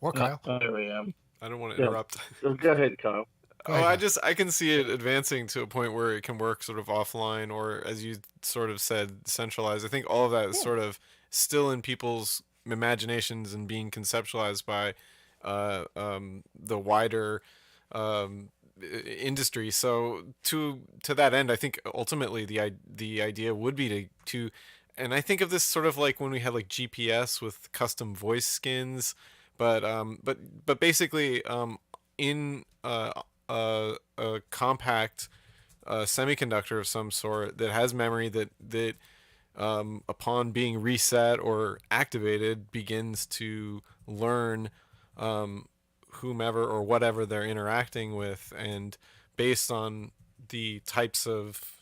Or Kyle? There I am. I don't want to Yeah. interrupt. So go ahead, Kyle. Go Oh, ahead, I can see it advancing to a point where it can work sort of offline, or as you sort of said, centralized. I think all of that is Yeah. sort of still in people's imaginations and being conceptualized by the wider industry. So to that end, I think ultimately the idea would be to and I think of this sort of like when we had like GPS with custom voice skins, but basically in a compact semiconductor of some sort that has memory that upon being reset or activated begins to learn whomever or whatever they're interacting with, and based on the types of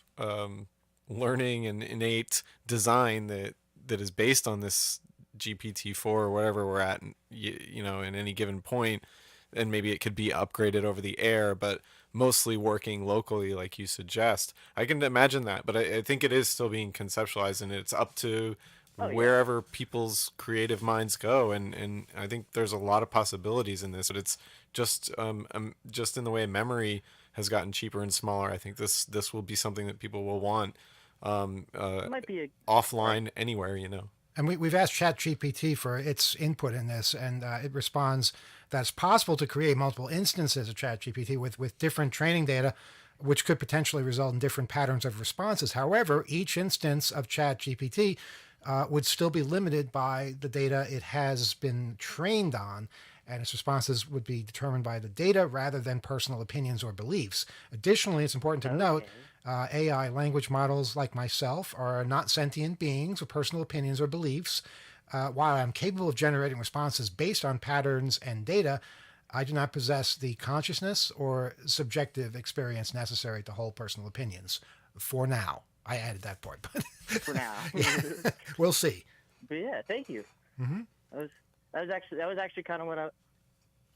learning and innate design that is based on this GPT-4 or whatever we're at, in any given point, and maybe it could be upgraded over the air, but mostly working locally, like you suggest. I can imagine that, but I think it is still being conceptualized, and it's up to Oh, yeah. wherever people's creative minds go, and I think there's a lot of possibilities in this, but it's just in the way memory has gotten cheaper and smaller. I think this will be something that people will want It might be a offline anywhere, And we've asked ChatGPT for its input in this, and it responds that it's possible to create multiple instances of ChatGPT with different training data, which could potentially result in different patterns of responses. However, each instance of ChatGPT would still be limited by the data it has been trained on, and its responses would be determined by the data rather than personal opinions or beliefs. Additionally, it's important to note AI language models like myself are not sentient beings with personal opinions or beliefs. while I'm capable of generating responses based on patterns and data, I do not possess the consciousness or subjective experience necessary to hold personal opinions. For now, I added that part, but For now. yeah, we'll see. But yeah, thank you. Hmm. That was actually kind of what I.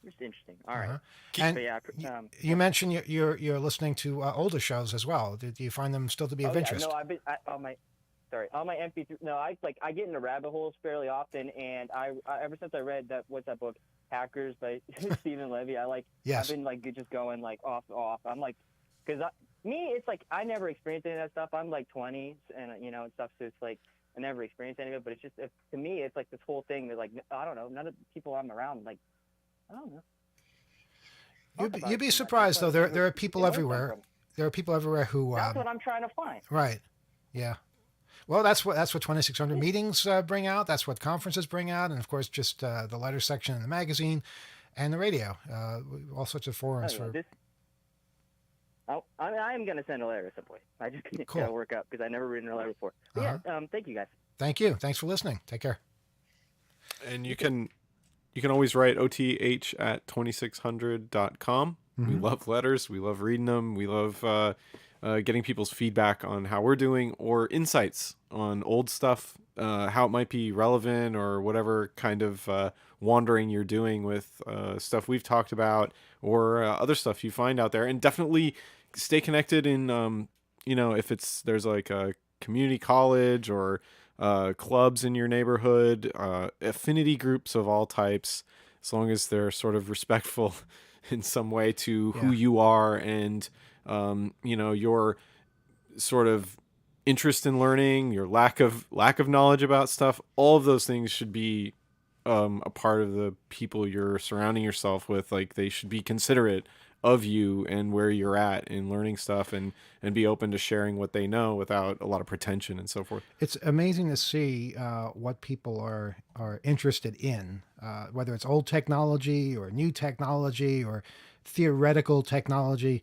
Just interesting. All right. Uh-huh. And But yeah. you mentioned you're listening to older shows as well. Do you find them still to be of Yeah, interest? no, I've been on my. Sorry, on my MP3. No, I get into rabbit holes fairly often, and I ever since I read what's that book, Hackers by Stephen Levy, Yes. I've been just going off. I'm like, because me, it's like I never experienced any of that stuff. I'm like 20s and and stuff, so it's like I never experienced any of it. But it's just to me, it's like this whole thing that I don't know, none of the people I'm around I don't know. You'd be surprised though. There are people everywhere. There are people everywhere who. That's what I'm trying to find. Right. Yeah. Well, that's what 2600 meetings bring out. That's what conferences bring out, and of course, just the letter section in the magazine, and the radio. All sorts of forums for. I am going to send a letter at some point. I just Cool. got to work up because I never written a letter before. But yeah. Thank you guys. Thank you. Thanks for listening. Take care. And you can always write oth@2600.com. We love letters. We love reading them. We love getting people's feedback on how we're doing or insights on old stuff, how it might be relevant or whatever kind of wandering you're doing with stuff we've talked about or other stuff you find out there. And definitely stay connected in, if there's like a community college or clubs in your neighborhood, affinity groups of all types, as long as they're sort of respectful in some way to who you are and your sort of interest in learning, your lack of knowledge about stuff. All of those things should be a part of the people you're surrounding yourself with. Like, they should be considerate of you and where you're at in learning stuff and be open to sharing what they know without a lot of pretension and so forth. It's amazing to see what people are interested in, whether it's old technology or new technology or theoretical technology.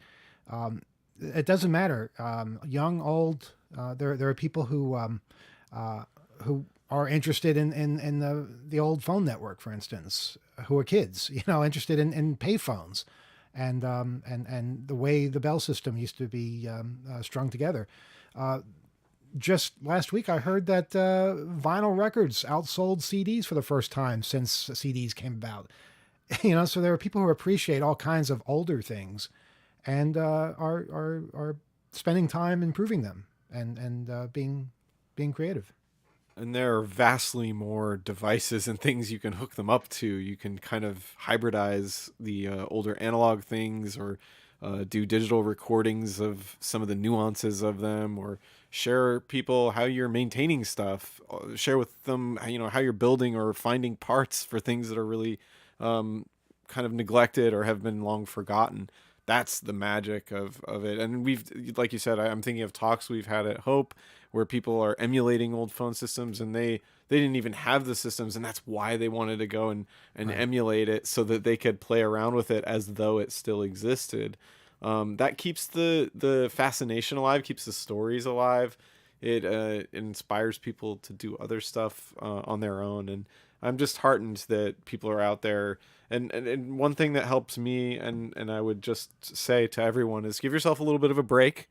It doesn't matter, young, old. There are people who are interested in the old phone network, for instance, who are kids, interested in payphones. And the way the Bell system used to be strung together. Just last week, I heard that vinyl records outsold CDs for the first time since CDs came about. So there are people who appreciate all kinds of older things, and are spending time improving them and being creative. And there are vastly more devices and things you can hook them up to. You can kind of hybridize the older analog things or do digital recordings of some of the nuances of them, or share people how you're maintaining stuff. Share with them, how you're building or finding parts for things that are really kind of neglected or have been long forgotten. That's the magic of it. And we've, like you said, I'm thinking of talks we've had at Hope where people are emulating old phone systems, and they didn't even have the systems, and that's why they wanted to go and right. emulate it so that they could play around with it as though it still existed. That keeps the fascination alive, keeps the stories alive. It inspires people to do other stuff on their own, and I'm just heartened that people are out there. And one thing that helps me, and I would just say to everyone, is give yourself a little bit of a break.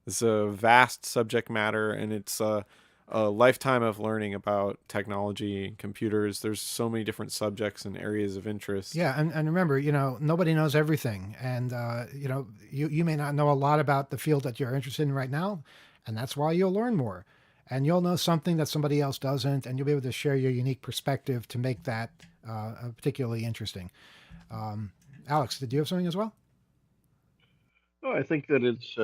It's a vast subject matter, and it's a lifetime of learning about technology and computers. There's so many different subjects and areas of interest. Yeah, and remember, nobody knows everything, and you may not know a lot about the field that you're interested in right now, and that's why you'll learn more, and you'll know something that somebody else doesn't, and you'll be able to share your unique perspective to make that particularly interesting. Alex, did you have something as well? No, I think that it's.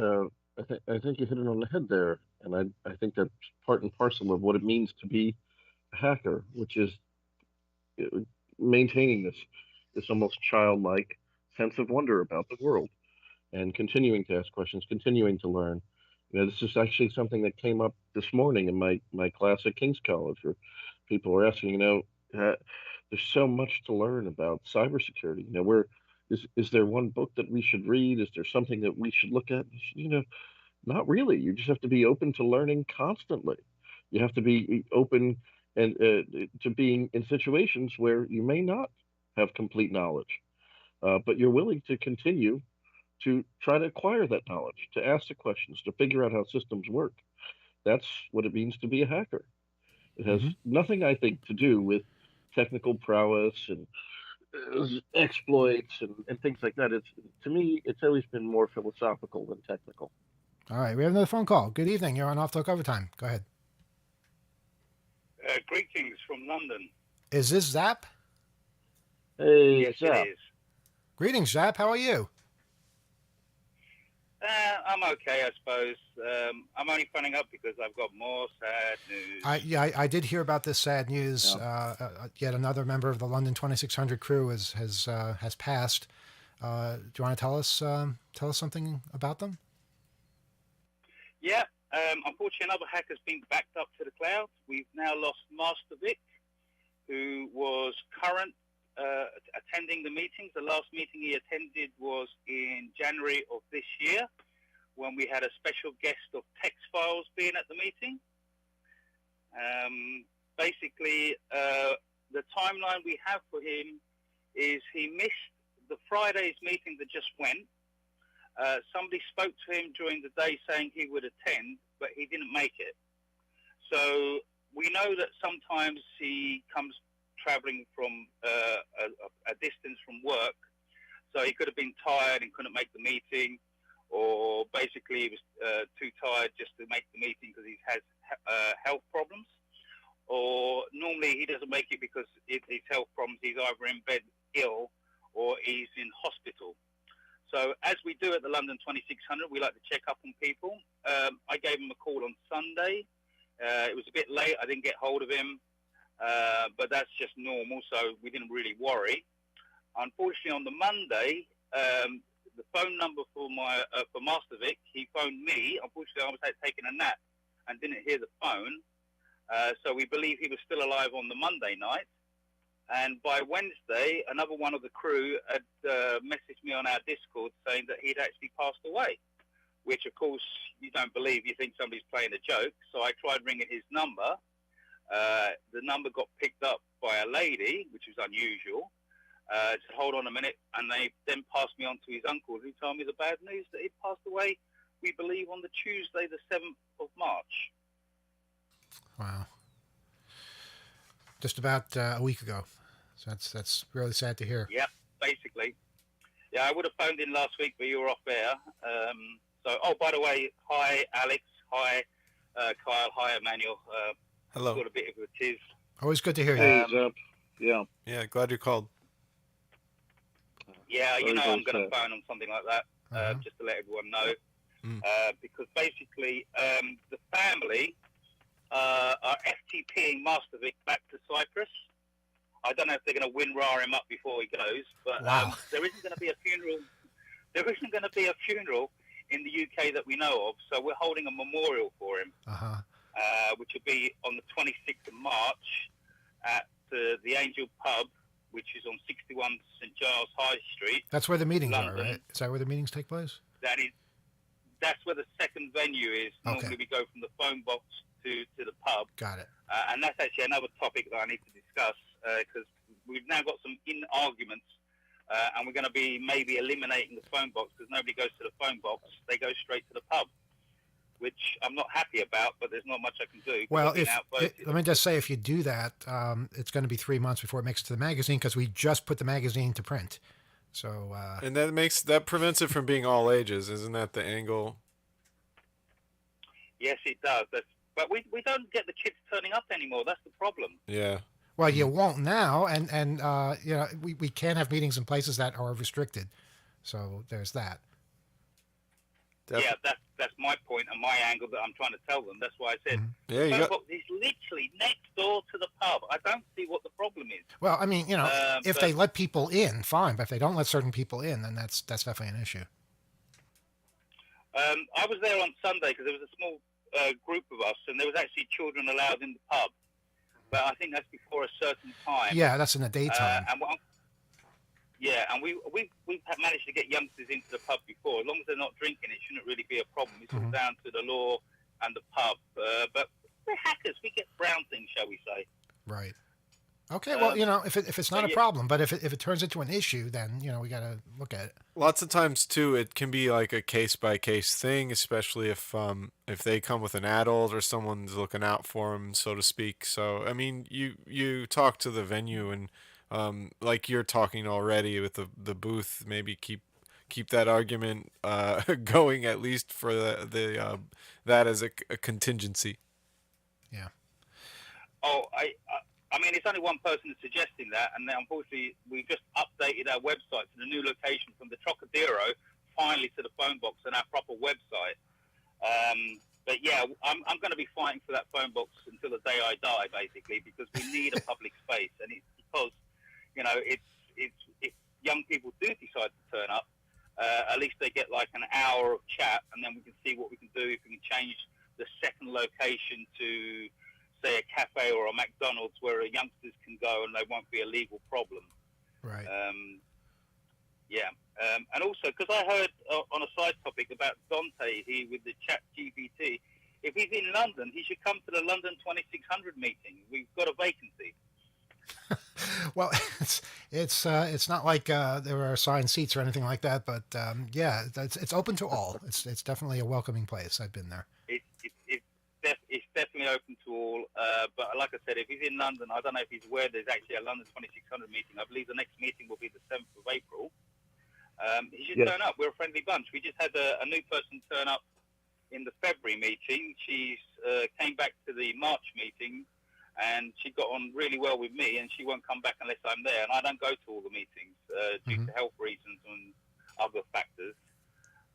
I think you hit it on the head there, and I think that's part and parcel of what it means to be a hacker, which is maintaining this almost childlike sense of wonder about the world, and continuing to ask questions, continuing to learn. This is actually something that came up this morning in my class at King's College, where people were asking, there's so much to learn about cybersecurity. Is there one book that we should read? Is there something that we should look at? Not really. You just have to be open to learning constantly. You have to be open and to being in situations where you may not have complete knowledge, but you're willing to continue to try to acquire that knowledge, to ask the questions, to figure out how systems work. That's what it means to be a hacker. It has Hmm. nothing, I think, to do with technical prowess and exploits and things like that. It's to me, it's always been more philosophical than technical. All right, we have another phone call. Good evening. You're on Off Talk Overtime. Go ahead. Greetings from London. Is this Zap? Hey, Yes, Zap. it is. Greetings, Zap. How are you? I'm okay, I suppose. I'm only phoning up because I've got more sad news. I did hear about this sad news. Yet another member of the London 2600 crew has passed. Do you want to tell us something about them? Yeah, unfortunately, another hacker's been backed up to the cloud. We've now lost Master Vic, who was current attending the meetings. The last meeting he attended was in January of this year, when we had a special guest of text files being at the meeting. Basically, the timeline we have for him is he missed the Friday's meeting that just went. Somebody spoke to him during the day saying he would attend, but he didn't make it. So we know that sometimes he comes traveling from a distance from work, so he could have been tired and couldn't make the meeting, or basically he was too tired just to make the meeting because he has health problems, or normally he doesn't make it because his health problems, he's either in bed ill or he's in hospital. So as we do at the London 2600, we like to check up on people. I gave him a call on Sunday. It was a bit late. I didn't get hold of him. But that's just normal, so we didn't really worry. Unfortunately, on the Monday, the phone number for Master Vic, he phoned me. Unfortunately, I was taking a nap and didn't hear the phone. So we believe he was still alive on the Monday night. And by Wednesday, another one of the crew had messaged me on our Discord saying that he'd actually passed away, which, of course, you don't believe. You think somebody's playing a joke. So I tried ringing his number. The number got picked up by a lady, which was unusual. Said, hold on a minute, and they then passed me on to his uncle, who told me the bad news that he'd passed away, we believe, on the Tuesday, the 7th of March. Wow. Just about a week ago. So that's really sad to hear. Yeah, basically. Yeah, I would have phoned in last week, but you were off air. By the way, hi, Alex. Hi, Kyle. Hi, Emmanuel. Hello. Got a bit of a tiz. Always good to hear you. Hey, Zap. Yeah. Yeah, glad you called. Yeah, Very, I'm very going to sad. phone on something like that, just to let everyone know. Because basically, the family are FTPing Master Vic back to Cyprus. I don't know if they're going to WinRAR him up before he goes, but Wow. there isn't going to be a funeral. There isn't going to be a funeral in the UK that we know of, so we're holding a memorial for him, which will be on the 26th of March at the Angel Pub, which is on 61 St Giles High Street. That's where the meetings London. are, right? Is that where the meetings take place? That's where the second venue is. Okay. Normally we go from the phone box to the pub. Got it. And that's actually another topic that I need to discuss, because we've now got some arguments, and we're going to be maybe eliminating the phone box, because nobody goes to the phone box. They go straight to the pub, which I'm not happy about, but there's not much I can do. 'Cause Well, I've been outvoted. let me just say, if you do that, it's going to be 3 months before it makes it to the magazine, because we just put the magazine to print. So And that prevents it from being all ages, isn't that the angle? Yes, it does. But we don't get the kids turning up anymore. That's the problem. Yeah. well, you won't now, and we can't have meetings in places that are restricted. So there's that. Yeah, that's my point and my angle that I'm trying to tell them. That's why I said Yeah, you phone got. box is literally next door to the pub. I don't see what the problem is. Well, I mean, if but- they let people in, fine. But if they don't let certain people in, then that's definitely an issue. I was there on Sunday because there was a small group of us, and there was actually children allowed in the pub. But I think that's before a certain time. Yeah, that's in the daytime. And we've managed to get youngsters into the pub before. As long as they're not drinking, it shouldn't really be a problem. It's all down to the law and the pub. But we're hackers. We get brown things, shall we say. Right. Okay. Well, if it's not a yeah. problem, but if it turns into an issue, then we got to look at it. Lots of times too, it can be like a case by case thing, especially if they come with an adult or someone's looking out for them, so to speak. So I mean, you talk to the venue and like you're talking already with the booth, maybe keep that argument going at least for the that as a contingency. Yeah. Oh, I mean, it's only one person suggesting that, and then unfortunately, we just updated our website to the new location from the Trocadero, finally to the phone box and our proper website. But yeah, I'm going to be fighting for that phone box until the day I die, basically, because we need a public space, and it's because if young people do decide to turn up, at least they get like an hour of chat, and then we can see what we can do if we can change the second location to, say, a cafe or a McDonald's where youngsters can go and they won't be a legal problem. Right. And also, because I heard on a side topic about Dante here with the chat GPT, if he's in London, he should come to the London 2600 meeting. We've got a vacancy. Well, it's not like there are assigned seats or anything like that, but yeah, it's open to all. It's definitely a welcoming place. I've been there. It's definitely open to all. But like I said, if he's in London, I don't know if he's aware there's actually a London 2600 meeting. I believe the next meeting will be the 7th of April. He should turn up. We're a friendly bunch. We just had a new person turn up in the February meeting. She's came back to the March meeting, and she got on really well with me, and she won't come back unless I'm there. And I don't go to all the meetings due to health reasons and other factors.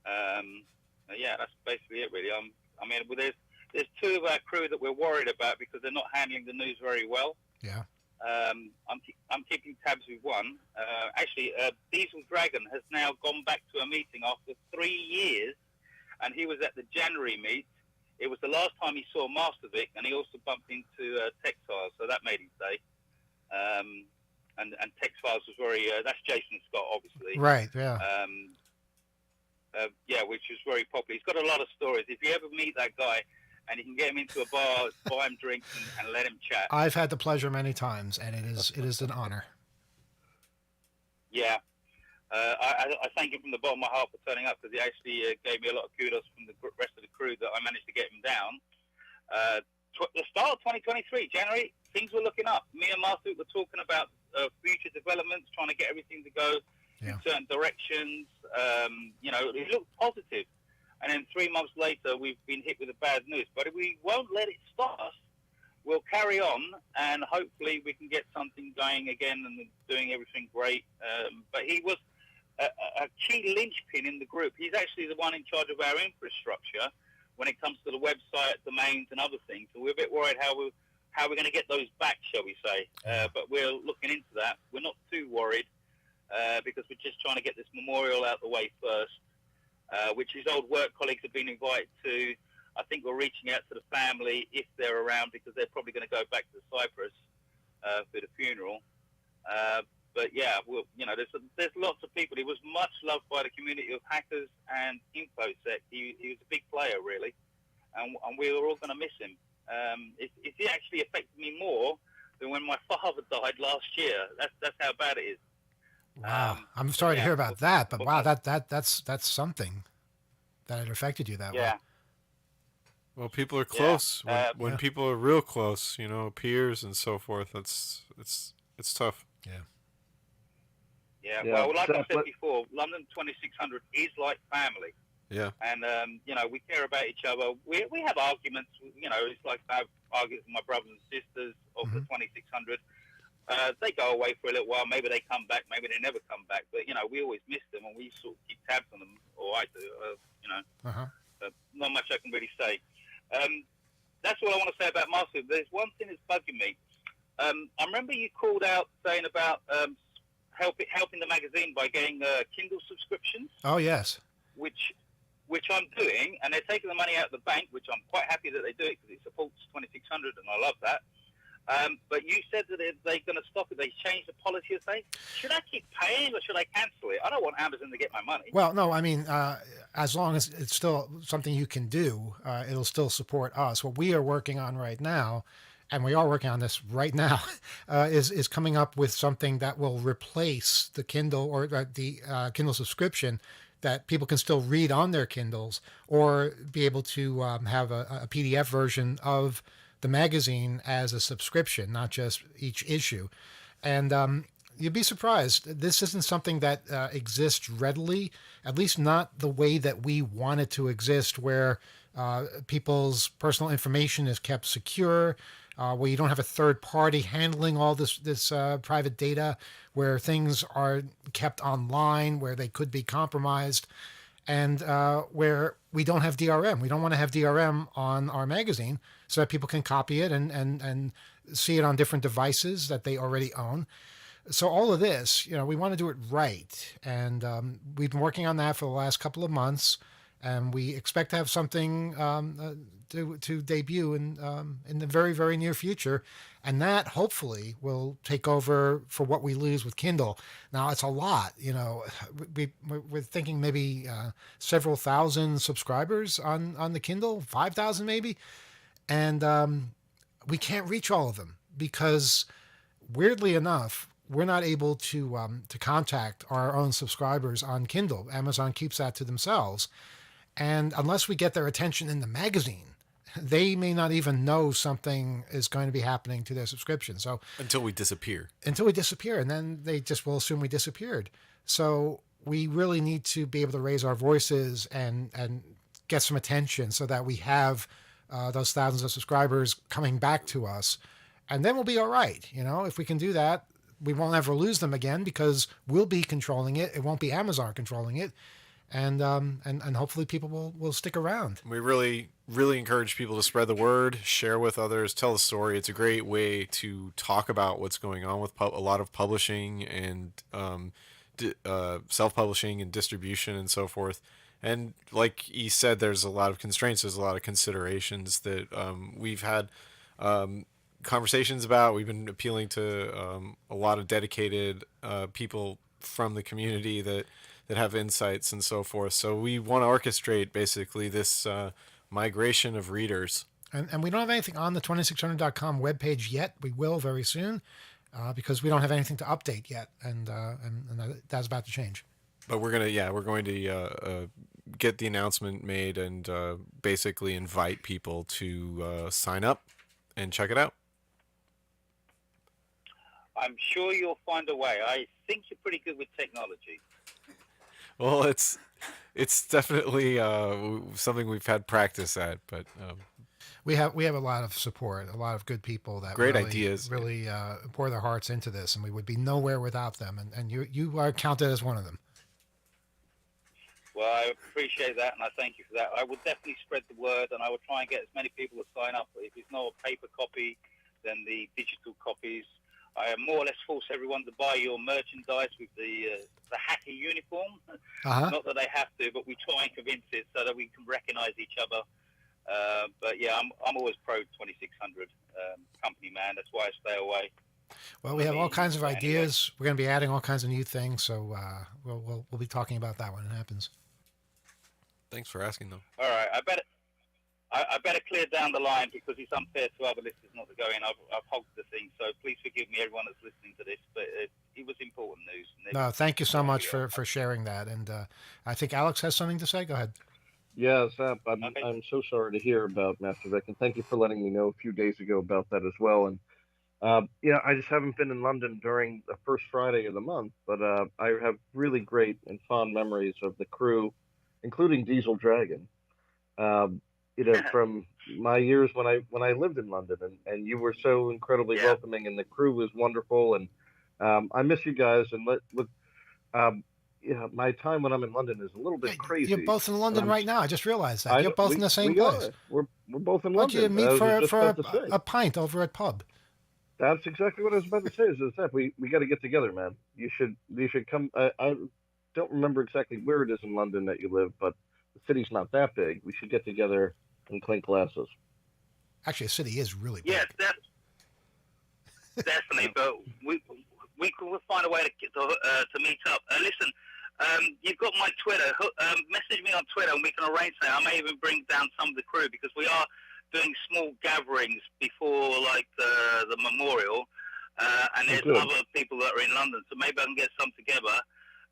Yeah, that's basically it, really. I mean, there's two of our crew that we're worried about because they're not handling the news very well. Yeah. I'm keeping tabs with one. Actually, Diesel Dragon has now gone back to a meeting after 3 years, and he was at the January meet. It was the last time he saw Mastervic, and he also bumped into Texfiles, so that made him stay. And Texfiles was very, that's Jason Scott, obviously. Right, yeah. Yeah, which was very popular. He's got a lot of stories. If you ever meet that guy, and you can get him into a bar, buy him drinks, and let him chat. I've had the pleasure many times, and it is an honor. Yeah. I thank him from the bottom of my heart for turning up, because he actually gave me a lot of kudos from the rest of the crew that I managed to get him down. The start of 2023, January, things were looking up. Me and Martha were talking about future developments, trying to get everything to go in certain directions. It looked positive. And then 3 months later, we've been hit with the bad news. But we won't let it stop us. We'll carry on, and hopefully we can get something going again and doing everything great. But he was a key linchpin in the group. He's actually the one in charge of our infrastructure when it comes to the website, domains, and other things. So we're a bit worried how we're going to get those back, shall we say. But we're looking into that. We're not too worried because we're just trying to get this memorial out the way first. Which his old work colleagues have been invited to. I think we're reaching out to the family if they're around, because they're probably going to go back to Cyprus for the funeral. But yeah, there's lots of people. He was much loved by the community of hackers and InfoSec. He was a big player, really, and we were all going to miss him. It actually affected me more than when my father died last year. That's how bad it is. Wow, I'm sorry to hear about that, but wow, that's something that it affected you that way. Well, people are close. When people are real close, peers and so forth, it's tough. Yeah. Well, like I said before, London 2600 is like family. Yeah. And we care about each other. We have arguments. It's like I have arguments with my brothers and sisters of the 2600. They go away for a little while. Maybe they come back. Maybe they never come back. But we always miss them, and we sort of keep tabs on them. Or I do. Not much I can really say. That's all I want to say about Master. There's one thing that's bugging me. I remember you called out saying about helping the magazine by getting Kindle subscriptions. Oh yes. Which I'm doing, and they're taking the money out of the bank, which I'm quite happy that they do it because it supports 2600, and I love that. But you said that they're going to stop it. They changed the policy of saying, should I keep paying or should I cancel it? I don't want Amazon to get my money. Well, no, I mean, as long as it's still something you can do, it'll still support us. What we are working on right now and we are working on this right now, is coming up with something that will replace the Kindle or the Kindle subscription, that people can still read on their Kindles, or be able to have a PDF version of the magazine as a subscription, not just each issue. And you'd be surprised. This isn't something that exists readily, at least not the way that we want it to exist, where people's personal information is kept secure, where you don't have a third party handling all this private data, where things are kept online, where they could be compromised, and where we don't have DRM. We don't want to have DRM on our magazine so that people can copy it and see it on different devices that they already own. So all of this, we want to do it right. And we've been working on that for the last couple of months, and we expect to have something to debut in the very, very near future. And that hopefully will take over for what we lose with Kindle. Now, it's a lot. We're thinking maybe several thousand subscribers on the Kindle, 5,000 maybe. And we can't reach all of them because, weirdly enough, we're not able to contact our own subscribers on Kindle. Amazon keeps that to themselves. And unless we get their attention in the magazine, they may not even know something is going to be happening to their subscription. So until we disappear, and then they just will assume we disappeared. So we really need to be able to raise our voices and get some attention so that we have those thousands of subscribers coming back to us, and then we'll be all right. If we can do that, we won't ever lose them again because we'll be controlling it. It won't be Amazon controlling it. And hopefully people will stick around. We really, really encourage people to spread the word, share with others, tell the story. It's a great way to talk about what's going on with a lot of publishing and self-publishing and distribution and so forth. And like he said, there's a lot of constraints. There's a lot of considerations that we've had conversations about. We've been appealing to a lot of dedicated people from the community that have insights and so forth. So we want to orchestrate basically this migration of readers. And we don't have anything on the 2600.com webpage yet. We will very soon because we don't have anything to update yet. And that's about to change. But we're going to get the announcement made and basically invite people to sign up and check it out. I'm sure you'll find a way. I think you're pretty good with technology. Well, it's definitely something we've had practice at, but we have a lot of support, a lot of good people that great really, ideas, really pour their hearts into this, and we would be nowhere without them. And you are counted as one of them. Well, I appreciate that, and I thank you for that. I will definitely spread the word, and I will try and get as many people to sign up. If it's not a paper copy, then the digital copies. I more or less force everyone to buy your merchandise with the hacker uniform. Not that they have to, but we try and convince it so that we can recognise each other. But yeah, I'm always pro 2600 company man. That's why I stay away. Well, we have all kinds of ideas. We're going to be adding all kinds of new things, so we'll be talking about that when it happens. Thanks for asking, though. All right, I better clear down the line because it's unfair to other listeners not to go in. I've hogged the thing, so please forgive me, everyone that's listening to this, but it was important news. No, thank you so much for sharing that. And I think Alex has something to say. Go ahead. Yeah, Zap, I'm so sorry to hear about Master Vic, and thank you for letting me know a few days ago about that as well. And I just haven't been in London during the first Friday of the month, but I have really great and fond memories of the crew, including Diesel Dragon. From my years when I lived in London, and you were so incredibly welcoming, and the crew was wonderful, and I miss you guys. And my time when I'm in London is a little bit crazy. You're both in London right now. I just realized that. You're both in the same place. We're both in Why London. don't you meet for a pint over at pub? That's exactly what I was about to say. Is that we got to get together, man. You should come. I don't remember exactly where it is in London that you live, but the city's not that big. We should get together and clink glasses. Actually, the city is really big. Yes, definitely. But we will find a way to meet up. Listen, you've got my Twitter. Message me on Twitter, and we can arrange that. I may even bring down some of the crew because we are doing small gatherings before, like the memorial, and there's good. other people that are in London, so maybe I can get some together.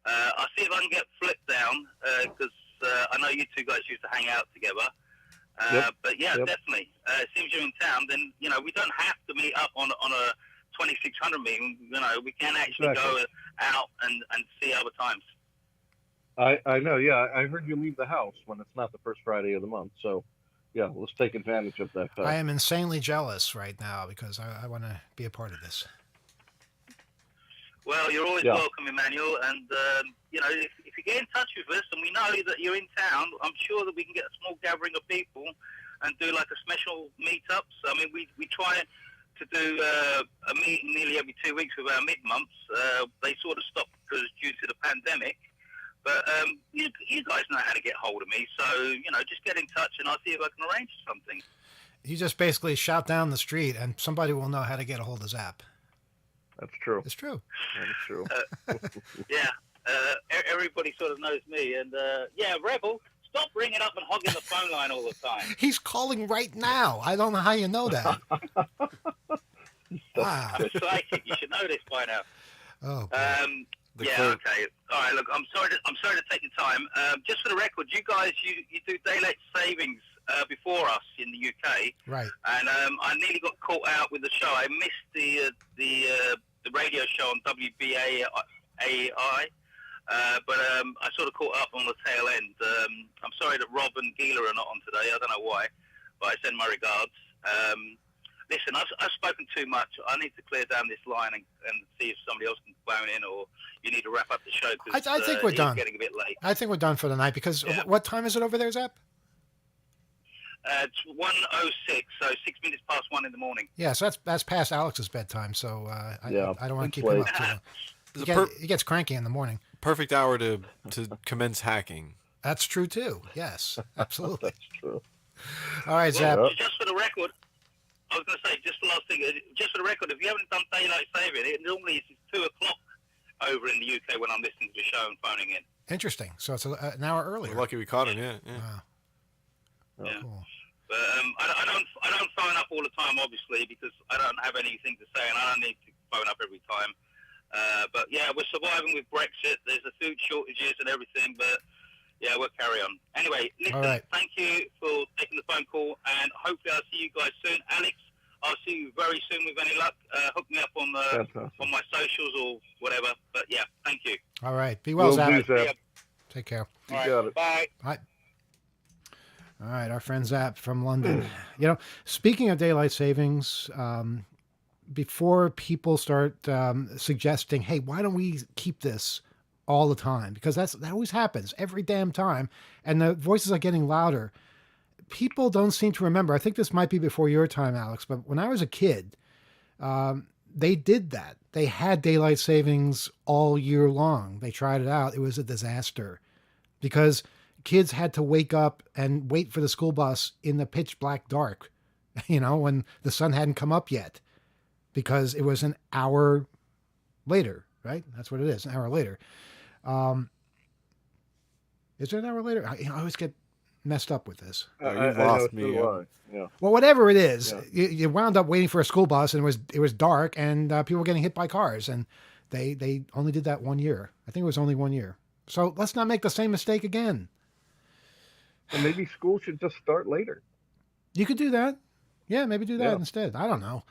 I'll see if I can get Flip down, because I know you two guys used to hang out together. Yep. But yeah, Yep. definitely. As soon as you're in town, then we don't have to meet up on a 2600 meeting. We can actually Exactly. go out and see other times. I know. Yeah, I heard you leave the house when it's not the first Friday of the month. So, yeah, let's take advantage of that fact. I am insanely jealous right now because I want to be a part of this. Well, you're always Yeah. welcome, Emmanuel. And if you get in touch with us and we know that you're in town, I'm sure that we can get a small gathering of people and do like a special meetups. I mean, we try to do a meeting nearly every 2 weeks with our mid-months. They sort of stopped because due to the pandemic. But you guys know how to get hold of me, so just get in touch and I'll see if I can arrange something. You just basically shout down the street and somebody will know how to get a hold of Zap. That's true. It's true. That is true. Yeah, everybody sort of knows me, and Rebel, stop ringing up and hogging the phone line all the time. He's calling right now. I don't know how you know that. Wow. I'm a psychic. You should know this by now. Oh, boy. Okay. All right. Look, I'm sorry to take your time. Just for the record, you guys, you do daylight savings before us in the UK, Right. and I nearly got caught out with the show. I missed the radio show on WBAI, but I sort of caught up on the tail end. I'm sorry that Rob and Gila are not on today. I don't know why, but I send my regards. Listen, I've spoken too much. I need to clear down this line and see if somebody else can phone in, or you need to wrap up the show because I think we're done. It's getting a bit late. I think we're done for the night because Yeah. what time is it over there, Zap? It's 1:06, so 6 minutes past 1 in the morning. Yeah, so that's past Alex's bedtime, so I don't want it's to keep him late. up too long. It's a He gets cranky in the morning. perfect hour to commence hacking. That's true too. Yes, absolutely. That's true. All right, Zap. Well, Just for the record, I was going to say, just the last thing, just for the record, if you haven't done daylight saving, it normally is 2 o'clock over in the UK when I'm listening to the show and phoning in. Interesting. So it's an hour earlier. We're lucky we caught him. Yeah. Wow. Yeah. Cool. But I don't phone up all the time, obviously, because I don't have anything to say and I don't need to phone up every time. But yeah, we're surviving with Brexit. There's the food shortages and everything, but yeah, we'll carry on. Anyway, listen, All right. Thank you for taking the phone call, and hopefully I'll see you guys soon. Alex, I'll see you very soon with any luck. Hook me up on fantastic. on my socials or whatever. But yeah, thank you. All right. Be well, Will Zap. do, Zap. Yeah. Take care. You All got right, it. bye. Bye. All right, our friend Zap from London. Speaking of daylight savings, before people start suggesting, hey, why don't we keep this all the time? Because that always happens every damn time. And the voices are getting louder. People don't seem to remember. I think this might be before your time, Alex, but when I was a kid, they did that. They had daylight savings all year long. They tried it out. It was a disaster because kids had to wake up and wait for the school bus in the pitch black dark, when the sun hadn't come up yet, because it was an hour later, right? That's what it is, an hour later. Is it an hour later? I always get messed up with this. Oh, I you've know, lost so me. do I. Yeah. Well, whatever it is, Yeah. you wound up waiting for a school bus, and it was dark, and people were getting hit by cars, and they only did that 1 year. I think it was only 1 year. So let's not make the same mistake again. And maybe school should just start later. You could do that. Yeah, maybe do that Yeah. instead. I don't know.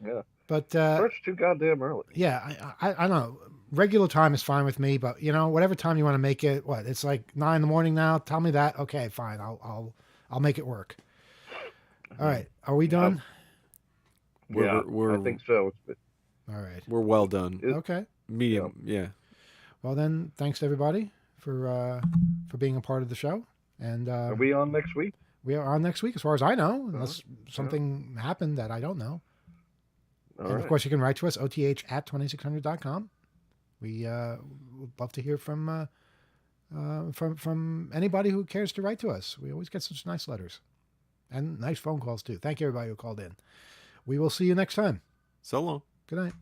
Yeah. But Starts too goddamn early. yeah, I don't know. Regular time is fine with me, but whatever time you want to make it. What? It's like 9 in the morning now. Tell me that. Okay, fine. I'll make it work. All right. Are we done? I think so. All right. We're well done. Okay. Medium. Yeah. Well then, thanks to everybody for being a part of the show. And Are we on next week? we are on next week, as far as I know, unless something happened that I don't know. All And right. of course, you can write to us, oth@2600.com. We would love to hear from anybody who cares to write to us. We always get such nice letters and nice phone calls too. Thank you, everybody who called in. We will see you next time. So long. Good night.